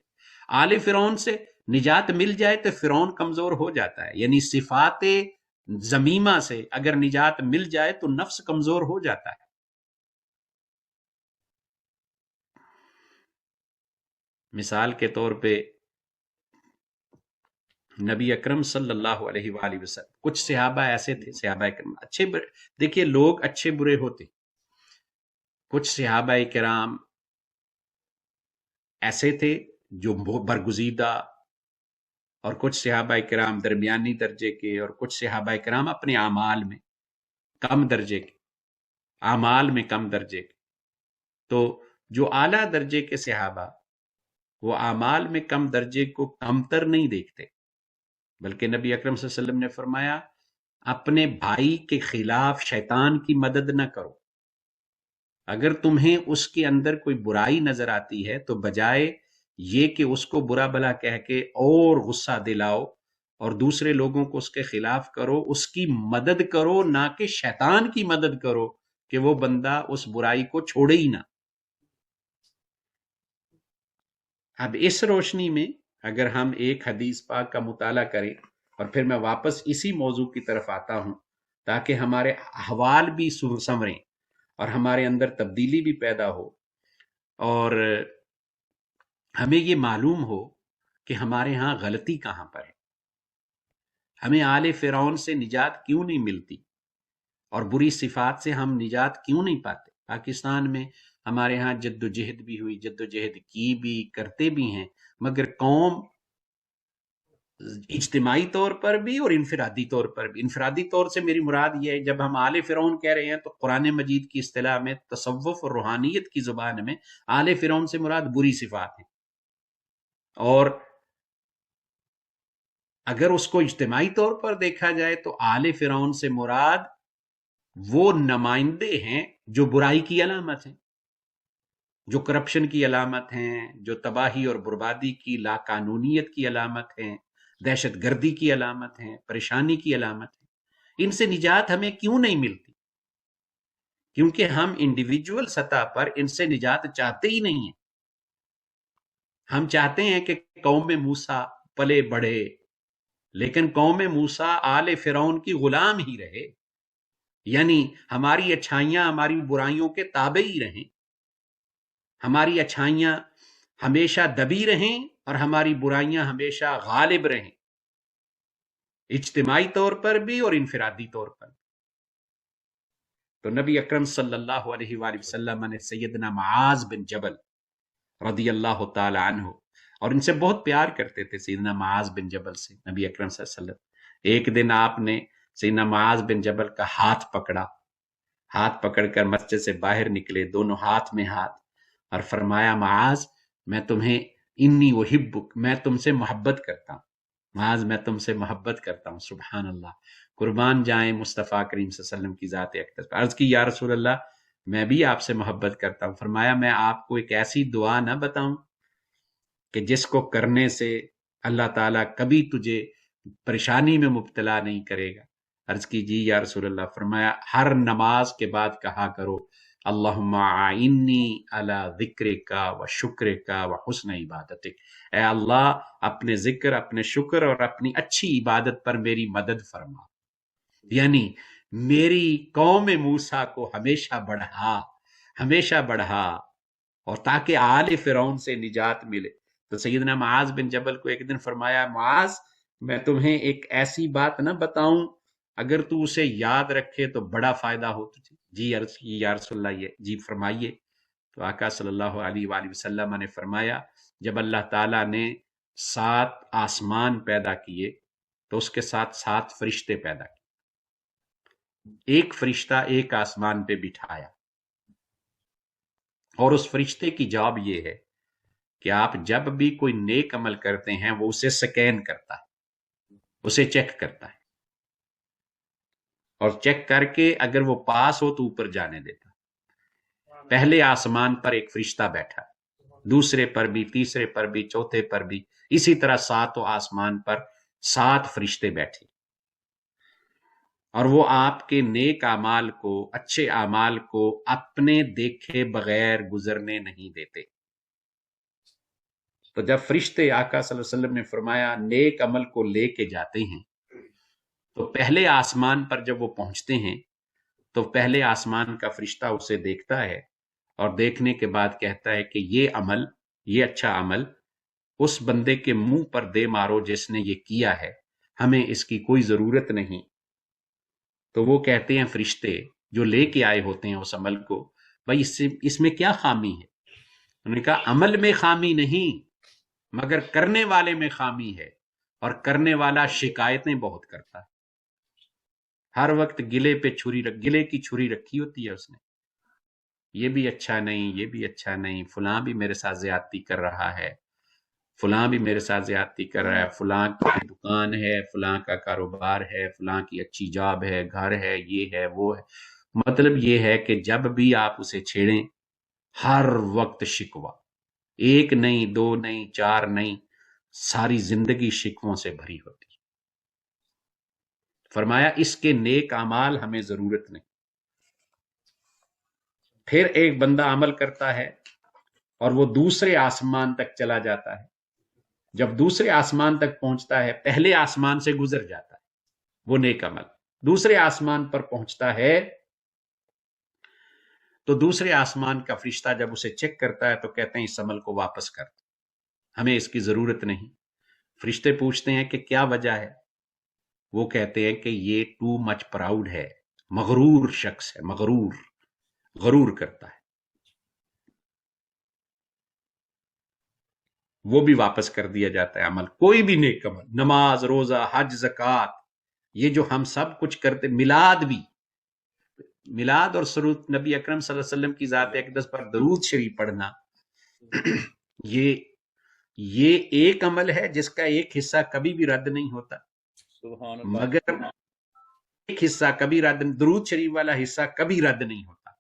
آل فرعون سے نجات مل جائے تو فرعون کمزور ہو جاتا ہے، یعنی صفات ذمیمہ سے اگر نجات مل جائے تو نفس کمزور ہو جاتا ہے۔ مثال کے طور پہ نبی اکرم صلی اللہ علیہ وآلہ وسلم، کچھ صحابہ ایسے تھے، صحابہ کرام اچھے دیکھیے لوگ اچھے برے ہوتے، کچھ صحابہ کرام ایسے تھے جو برگزیدہ، اور کچھ صحابہ کرام درمیانی درجے کے، اور کچھ صحابہ کرام اپنے اعمال میں کم درجے کے، اعمال میں کم درجے کے۔ تو جو اعلیٰ درجے کے صحابہ وہ اعمال میں کم درجے کو کمتر نہیں دیکھتے، بلکہ نبی اکرم صلی اللہ علیہ وسلم نے فرمایا اپنے بھائی کے خلاف شیطان کی مدد نہ کرو۔ اگر تمہیں اس کے اندر کوئی برائی نظر آتی ہے تو بجائے یہ کہ اس کو برا بھلا کہہ کے اور غصہ دلاؤ اور دوسرے لوگوں کو اس کے خلاف کرو، اس کی مدد کرو، نہ کہ شیطان کی مدد کرو کہ وہ بندہ اس برائی کو چھوڑے ہی نہ۔ اب اس روشنی میں اگر ہم ایک حدیث پاک کا مطالعہ کریں، اور پھر میں واپس اسی موضوع کی طرف آتا ہوں تاکہ ہمارے احوال بھی سنوریں اور ہمارے اندر تبدیلی بھی پیدا ہو، اور ہمیں یہ معلوم ہو کہ ہمارے ہاں غلطی کہاں پر ہے، ہمیں آل فرعون سے نجات کیوں نہیں ملتی، اور بری صفات سے ہم نجات کیوں نہیں پاتے۔ پاکستان میں ہمارے ہاں جد و جہد بھی ہوئی، جد و جہد کی بھی، کرتے بھی ہیں، مگر قوم اجتماعی طور پر بھی اور انفرادی طور پر بھی، انفرادی طور سے میری مراد یہ ہے جب ہم آل فرعون کہہ رہے ہیں تو قرآن مجید کی اصطلاح میں، تصوف اور روحانیت کی زبان میں آل فرعون سے مراد بری صفات ہیں، اور اگر اس کو اجتماعی طور پر دیکھا جائے تو آل فرعون سے مراد وہ نمائندے ہیں جو برائی کی علامت ہیں، جو کرپشن کی علامت ہیں، جو تباہی اور بربادی کی، لاقانونیت کی علامت ہیں، دہشت گردی کی علامت ہیں، پریشانی کی علامت ہیں۔ ان سے نجات ہمیں کیوں نہیں ملتی؟ کیونکہ ہم انڈیویجول سطح پر ان سے نجات چاہتے ہی نہیں ہیں۔ ہم چاہتے ہیں کہ قوم موسیٰ پلے بڑھے، لیکن قوم موسیٰ آل فرعون کی غلام ہی رہے، یعنی ہماری اچھائیاں ہماری برائیوں کے تابع ہی رہیں، ہماری اچھائیاں ہمیشہ دبی رہیں اور ہماری برائیاں ہمیشہ غالب رہیں، اجتماعی طور پر بھی اور انفرادی طور پر بھی۔ تو نبی اکرم صلی اللہ علیہ وآلہ وسلم نے سیدنا معاذ بن جبل رضی اللہ تعالی عنہ، اور ان سے بہت پیار کرتے تھے سیدنا معاذ بن جبل سے نبی اکرم صلی اللہ علیہ وسلم۔ ایک دن آپ نے سیدنا معاذ بن جبل کا ہاتھ پکڑا، ہاتھ پکڑ کر مسجد سے باہر نکلے، دونوں ہاتھ میں ہاتھ، اور فرمایا معاذ میں تمہیں انی احبک، میں تم سے محبت کرتا ہوں، معاذ میں تم سے محبت کرتا ہوں۔ سبحان اللہ، قربان جائیں مصطفیٰ کریم صلی اللہ علیہ وسلم کی ذات اقدس پر۔ عرض کی یا رسول اللہ میں بھی آپ سے محبت کرتا ہوں۔ فرمایا میں آپ کو ایک ایسی دعا نہ بتاؤں کہ جس کو کرنے سے اللہ تعالیٰ کبھی تجھے پریشانی میں مبتلا نہیں کرے گا۔ عرض کی جی یا رسول اللہ، فرمایا ہر نماز کے بعد کہا کرو اللہم اعنی علی ذکرک و شکرک و حسن عبادتک، اے اللہ اپنے ذکر، اپنے شکر اور اپنی اچھی عبادت پر میری مدد فرما، یعنی میری قوم موسیٰ کو ہمیشہ بڑھا، اور تاکہ آل فرعون سے نجات ملے۔ تو سیدنا معاذ بن جبل کو ایک دن فرمایا، معاذ میں تمہیں ایک ایسی بات نہ بتاؤں اگر تو اسے یاد رکھے تو بڑا فائدہ ہو تجھے؟ جی عرض کی یا رسول اللہ، یہ جی فرمائیے۔ تو آقا صلی اللہ علیہ وآلہ وسلم نے فرمایا، جب اللہ تعالیٰ نے 7 آسمان پیدا کیے تو اس کے ساتھ 7 فرشتے پیدا کیے، ایک فرشتہ ایک آسمان پہ بٹھایا، اور اس فرشتے کی جاب یہ ہے کہ آپ جب بھی کوئی نیک عمل کرتے ہیں وہ اسے سکین کرتا ہے، اسے چیک کرتا ہے، اور چیک کر کے اگر وہ پاس ہو تو اوپر جانے دیتا۔ پہلے آسمان پر ایک فرشتہ بیٹھا، دوسرے پر بھی، تیسرے پر بھی، چوتھے پر بھی، اسی طرح 7 آسمان پر 7 فرشتے بیٹھے، اور وہ آپ کے نیک اعمال کو، اچھے اعمال کو اپنے دیکھے بغیر گزرنے نہیں دیتے۔ تو جب فرشتے آقا صلی اللہ علیہ وسلم نے فرمایا نیک عمل کو لے کے جاتے ہیں، تو پہلے آسمان پر جب وہ پہنچتے ہیں تو پہلے آسمان کا فرشتہ اسے دیکھتا ہے، اور دیکھنے کے بعد کہتا ہے کہ یہ عمل، یہ اچھا عمل اس بندے کے منہ پر دے مارو جس نے یہ کیا ہے، ہمیں اس کی کوئی ضرورت نہیں۔ تو وہ کہتے ہیں فرشتے جو لے کے آئے ہوتے ہیں اس عمل کو، بھائی اس میں کیا خامی ہے؟ انہوں نے کہا عمل میں خامی نہیں، مگر کرنے والے میں خامی ہے، اور کرنے والا شکایتیں بہت کرتا ہے، ہر وقت گلے کی چھری رکھی ہوتی ہے اس نے، یہ بھی اچھا نہیں، یہ بھی اچھا نہیں، فلاں بھی میرے ساتھ زیادتی کر رہا ہے، فلاں بھی میرے ساتھ زیادتی کر رہا ہے، فلاں کی دکان ہے، فلاں کا کاروبار ہے، فلاں کی اچھی جاب ہے، گھر ہے، یہ ہے، وہ ہے۔ مطلب یہ ہے کہ جب بھی آپ اسے چھیڑیں ہر وقت شکوہ، 1 نہیں، 2 نہیں، 4 نہیں، ساری زندگی شکووں سے بھری ہوتی۔ فرمایا اس کے نیک اعمال ہمیں ضرورت نہیں۔ پھر ایک بندہ عمل کرتا ہے اور وہ دوسرے آسمان تک چلا جاتا ہے، جب دوسرے آسمان تک پہنچتا ہے، پہلے آسمان سے گزر جاتا ہے وہ نیک عمل، دوسرے آسمان پر پہنچتا ہے تو دوسرے آسمان کا فرشتہ جب اسے چیک کرتا ہے تو کہتے ہیں اس عمل کو واپس کر دو، ہمیں اس کی ضرورت نہیں۔ فرشتے پوچھتے ہیں کہ کیا وجہ ہے؟ وہ کہتے ہیں کہ یہ ٹو مچ پراؤڈ ہے، مغرور شخص ہے، غرور کرتا ہے، وہ بھی واپس کر دیا جاتا ہے عمل، کوئی بھی نیک عمل، نماز، روزہ، حج، زکوٰۃ، یہ جو ہم سب کچھ کرتے، میلاد اور سرود نبی اکرم صلی اللہ علیہ وسلم کی ذات اقدس پر درود شریف پڑھنا، یہ ایک عمل ہے جس کا ایک حصہ کبھی بھی رد نہیں ہوتا، سبحان اللہ، مگر ایک حصہ کبھی درود شریف والا حصہ کبھی رد نہیں ہوتا،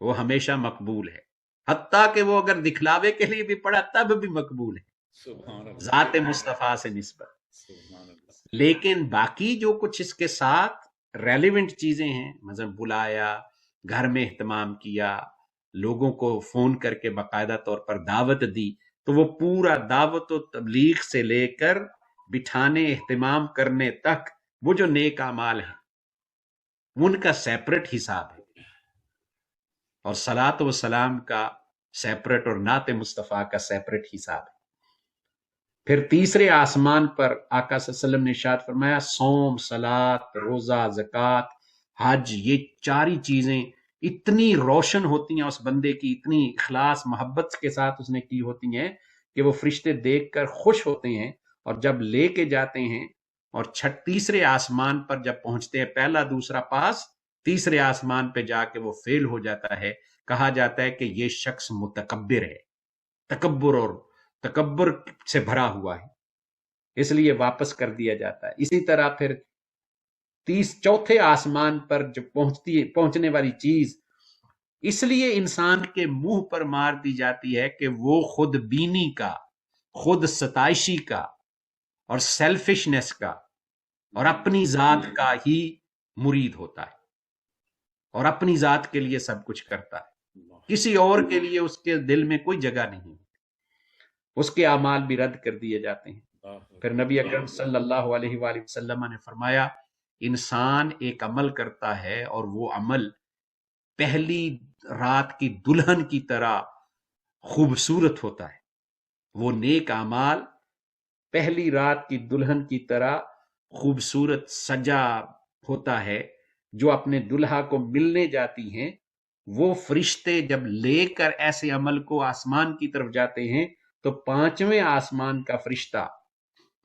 وہ ہمیشہ مقبول ہے، حتیٰ کہ وہ اگر دکھلاوے کے لیے بھی پڑھا تب بھی مقبول ہے، سبحان اللہ، ذات مصطفیٰ سے نسبت۔ سبحان اللہ، لیکن باقی جو کچھ اس کے ساتھ ریلیونٹ چیزیں ہیں، مثلا بلایا، گھر میں اہتمام کیا، لوگوں کو فون کر کے باقاعدہ طور پر دعوت دی، تو وہ پورا دعوت و تبلیغ سے لے کر بٹھانے، اہتمام کرنے تک وہ جو نیک اعمال ہیں ان کا سیپریٹ حساب ہے، اور صلاۃ و سلام کا سیپریٹ، اور نعت مصطفیٰ کا سیپریٹ حساب ہے۔ پھر تیسرے آسمان پر آقا صلی اللہ علیہ وسلم نے ارشاد فرمایا صوم، صلاۃ، روزہ، زکوٰۃ، حج، یہ 4 چیزیں اتنی روشن ہوتی ہیں اس بندے کی، اتنی اخلاص محبت کے ساتھ اس نے کی ہوتی ہیں کہ وہ فرشتے دیکھ کر خوش ہوتے ہیں، اور جب لے کے جاتے ہیں اور تیسرے آسمان پر جب پہنچتے ہیں، پہلا دوسرا پاس، تیسرے آسمان پہ جا کے وہ فیل ہو جاتا ہے، کہا جاتا ہے کہ یہ شخص متکبر ہے، تکبر سے بھرا ہوا ہے، اس لیے واپس کر دیا جاتا ہے۔ اسی طرح پھر چوتھے آسمان پر جو پہنچنے والی چیز اس لیے انسان کے منہ پر مار دی جاتی ہے کہ وہ خود بینی کا، خود ستائشی کا، اور سیلفشنس کا اور اپنی ذات کا ہی مرید ہوتا ہے اور اپنی ذات کے لیے سب کچھ کرتا ہے، کسی اور کے لیے اس کے دل میں کوئی جگہ نہیں، اس کے اعمال بھی رد کر دیے جاتے ہیں۔ پھر نبی اکرم صلی اللہ علیہ وآلہ وسلم نے فرمایا انسان ایک عمل کرتا ہے اور وہ عمل پہلی رات کی دلہن کی طرح خوبصورت ہوتا ہے، وہ نیک اعمال پہلی رات کی دلہن کی طرح خوبصورت سجا ہوتا ہے، جو اپنے دلہا کو ملنے جاتی ہیں وہ فرشتے جب لے کر ایسے عمل کو آسمان کی طرف جاتے ہیں تو 5ویں آسمان کا فرشتہ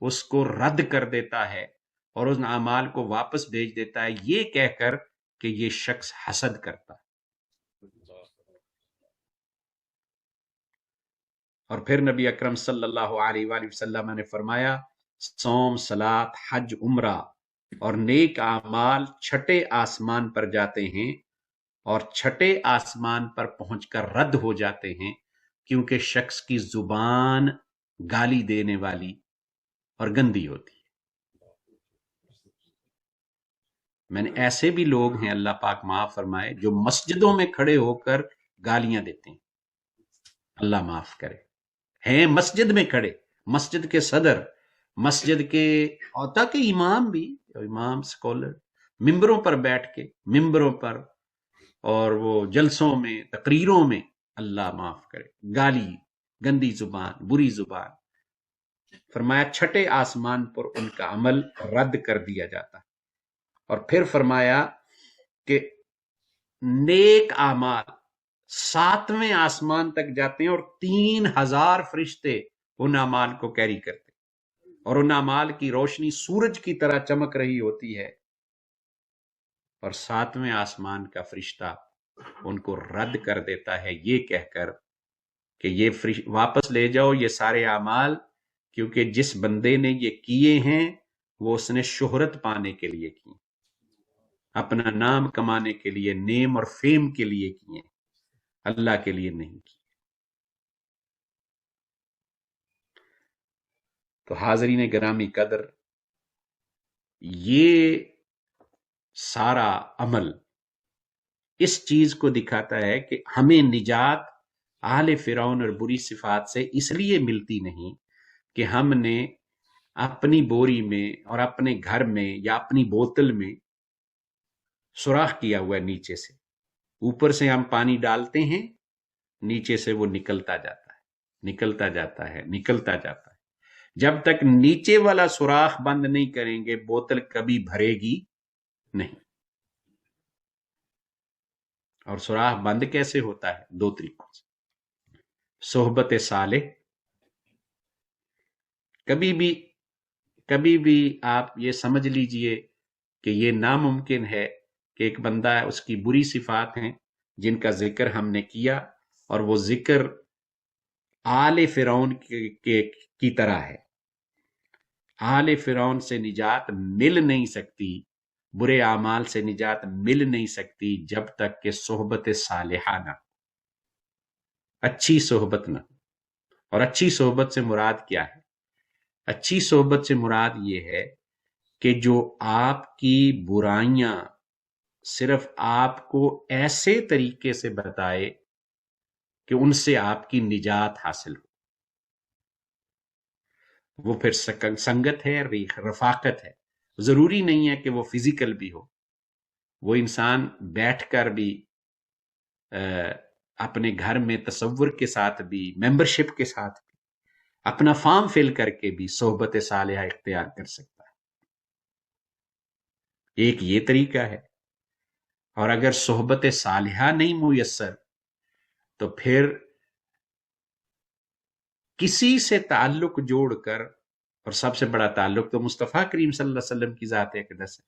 اس کو رد کر دیتا ہے اور ان اعمال کو واپس بھیج دیتا ہے، یہ کہہ کر کہ یہ شخص حسد کرتا ہے۔ اور پھر نبی اکرم صلی اللہ علیہ وآلہ وسلم نے فرمایا صوم، صلاۃ، حج، عمرہ اور نیک اعمال چھٹے آسمان پر جاتے ہیں اور چھٹے آسمان پر پہنچ کر رد ہو جاتے ہیں، کیونکہ شخص کی زبان گالی دینے والی اور گندی ہوتی ہے۔ میں نے ایسے بھی لوگ ہیں، اللہ پاک معاف فرمائے، جو مسجدوں میں کھڑے ہو کر گالیاں دیتے ہیں، اللہ معاف کرے، ہیں مسجد میں کھڑے، مسجد کے صدر، مسجد کے ہوتا کہ امام بھی، امام سکولر ممبروں پر بیٹھ کے، ممبروں پر اور وہ جلسوں میں، تقریروں میں، اللہ معاف کرے، گالی، گندی زبان، بری زبان۔ فرمایا چھٹے آسمان پر ان کا عمل رد کر دیا جاتا ہے۔ اور پھر فرمایا کہ نیک اعمال 7ویں آسمان تک جاتے ہیں اور 3000 فرشتے ان اعمال کو کیری کرتے ہیں، اور ان اعمال کی روشنی سورج کی طرح چمک رہی ہوتی ہے، اور 7ویں آسمان کا فرشتہ ان کو رد کر دیتا ہے، یہ کہہ کر کہ یہ واپس لے جاؤ یہ سارے اعمال، کیونکہ جس بندے نے یہ کیے ہیں وہ اس نے شہرت پانے کے لیے کیے، اپنا نام کمانے کے لیے، نیم اور فیم کے لیے کیے، اللہ کے لیے نہیں کیے۔ تو حاضرین گرامی قدر، یہ سارا عمل اس چیز کو دکھاتا ہے کہ ہمیں نجات آل فرعون اور بری صفات سے اس لیے ملتی نہیں کہ ہم نے اپنی بوری میں اور اپنے گھر میں یا اپنی بوتل میں سوراخ کیا ہوا ہے، نیچے سے، اوپر سے ہم پانی ڈالتے ہیں، نیچے سے وہ نکلتا جاتا ہے، نکلتا جاتا ہے، نکلتا جاتا ہے، جب تک نیچے والا سوراخ بند نہیں کریں گے بوتل کبھی بھرے گی نہیں۔ اور سوراخ بند کیسے ہوتا ہے؟ 2 طریقوں سے، صحبت صالح، کبھی بھی آپ یہ سمجھ لیجئے کہ یہ ناممکن ہے کہ ایک بندہ ہے، اس کی بری صفات ہیں جن کا ذکر ہم نے کیا، اور وہ ذکر آل فرعون کی طرح ہے، آل فرعون سے نجات مل نہیں سکتی، برے اعمال سے نجات مل نہیں سکتی جب تک کہ صحبت صالحہ نہ، اچھی صحبت نہ۔ اور اچھی صحبت سے مراد کیا ہے؟ اچھی صحبت سے مراد یہ ہے کہ جو آپ کی برائیاں صرف آپ کو ایسے طریقے سے بتائے کہ ان سے آپ کی نجات حاصل ہو، وہ پھر سنگت ہے، رفاقت ہے۔ ضروری نہیں ہے کہ وہ فزیکل بھی ہو، وہ انسان بیٹھ کر بھی اپنے گھر میں تصور کے ساتھ بھی، ممبرشپ کے ساتھ بھی، اپنا فارم فل کر کے بھی صحبت صالحہ اختیار کر سکتا ہے۔ ایک یہ طریقہ ہے۔ اور اگر صحبت صالحہ نہیں میسر تو پھر کسی سے تعلق جوڑ کر، اور سب سے بڑا تعلق تو مصطفیٰ کریم صلی اللہ علیہ وسلم کی ذات اقدس ہے،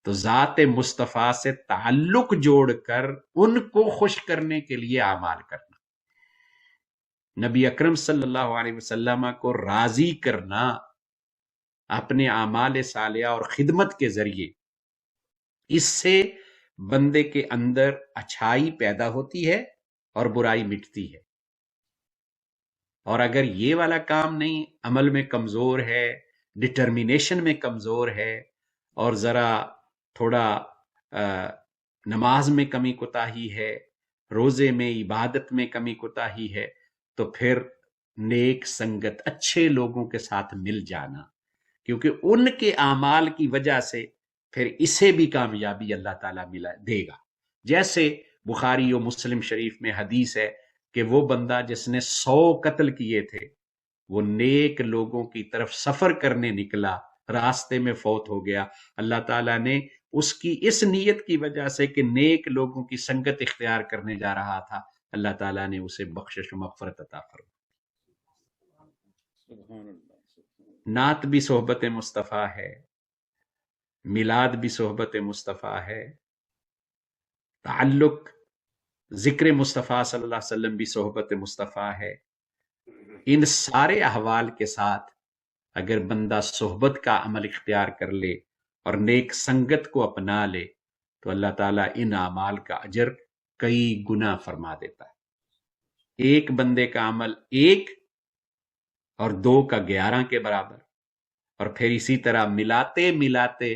تو ذات مصطفیٰ سے تعلق جوڑ کر ان کو خوش کرنے کے لیے اعمال کرنا، نبی اکرم صلی اللہ علیہ وسلم کو راضی کرنا اپنے اعمال صالحہ اور خدمت کے ذریعے، اس سے بندے کے اندر اچھائی پیدا ہوتی ہے اور برائی مٹتی ہے۔ اور اگر یہ والا کام نہیں، عمل میں کمزور ہے، ڈٹرمینیشن میں کمزور ہے اور ذرا تھوڑا نماز میں کمی کوتاہی ہے، روزے میں عبادت میں کمی کوتاہی ہے، تو پھر نیک سنگت، اچھے لوگوں کے ساتھ مل جانا، کیونکہ ان کے اعمال کی وجہ سے پھر اسے بھی کامیابی اللہ تعالیٰ دے گا۔ جیسے بخاری و مسلم شریف میں حدیث ہے کہ وہ بندہ جس نے 100 قتل کیے تھے، وہ نیک لوگوں کی طرف سفر کرنے نکلا، راستے میں فوت ہو گیا، اللہ تعالیٰ نے اس کی اس نیت کی وجہ سے کہ نیک لوگوں کی سنگت اختیار کرنے جا رہا تھا، اللہ تعالیٰ نے اسے بخشش و مغفرت عطا فرمائی۔ نعت بھی صحبت مصطفیٰ ہے، میلاد بھی صحبت مصطفیٰ ہے، تعلق ذکر مصطفیٰ صلی اللہ علیہ وسلم بھی صحبت مصطفیٰ ہے۔ ان سارے احوال کے ساتھ اگر بندہ صحبت کا عمل اختیار کر لے اور نیک سنگت کو اپنا لے تو اللہ تعالیٰ ان اعمال کا اجر کئی گنا فرما دیتا ہے۔ ایک بندے کا عمل 1 اور 2 کا 11 کے برابر، اور پھر اسی طرح ملاتے ملاتے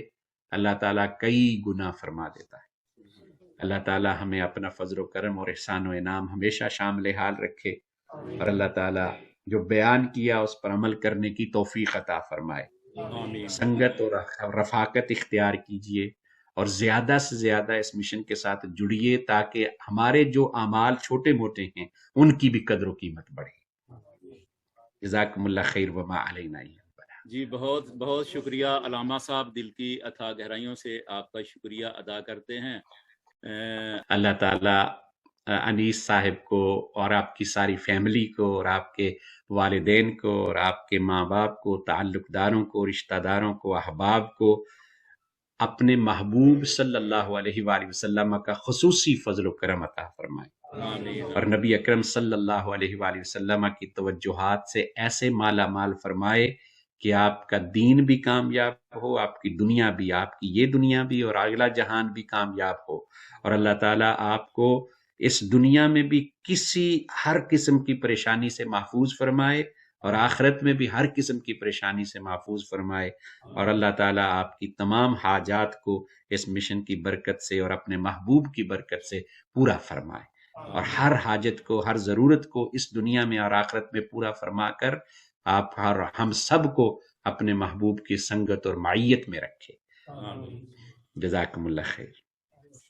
اللہ تعالیٰ کئی گنا فرما دیتا ہے۔ اللہ تعالیٰ ہمیں اپنا فضل و کرم اور احسان و انعام ہمیشہ شامل حال رکھے، اور اللہ تعالیٰ جو بیان کیا اس پر عمل کرنے کی توفیق عطا فرمائے۔ آمین۔ سنگت اور رفاقت اختیار کیجئے اور زیادہ سے زیادہ اس مشن کے ساتھ جڑیے تاکہ ہمارے جو اعمال چھوٹے موٹے ہیں ان کی بھی قدر و قیمت بڑھے۔ جزاکم اللہ خیر وما علینا الا البلاغ۔ جی بہت بہت شکریہ علامہ صاحب، دل کی اتھا گہرائیوں سے آپ کا شکریہ ادا کرتے ہیں۔ اللہ تعالیٰ انیس صاحب کو اور آپ کی ساری فیملی کو اور آپ کے والدین کو اور آپ کے ماں باپ کو، تعلق داروں کو، رشتہ داروں کو، احباب کو اپنے محبوب صلی اللہ علیہ وآلہ وسلم کا خصوصی فضل و کرم عطا فرمائے، آمین۔ اور نبی اکرم صلی اللہ علیہ وآلہ وسلم کی توجہات سے ایسے مالا مال فرمائے کہ آپ کا دین بھی کامیاب ہو، آپ کی دنیا بھی، آپ کی یہ دنیا بھی اور اگلا جہان بھی کامیاب ہو، اور اللہ تعالیٰ آپ کو اس دنیا میں بھی ہر قسم کی پریشانی سے محفوظ فرمائے اور آخرت میں بھی ہر قسم کی پریشانی سے محفوظ فرمائے، اور اللہ تعالیٰ آپ کی تمام حاجات کو اس مشن کی برکت سے اور اپنے محبوب کی برکت سے پورا فرمائے، اور ہر حاجت کو، ہر ضرورت کو اس دنیا میں اور آخرت میں پورا فرما کر آپ ہم سب کو اپنے محبوب کی سنگت اور معیت میں رکھے۔ آمین۔ جزاکم اللہ خیر۔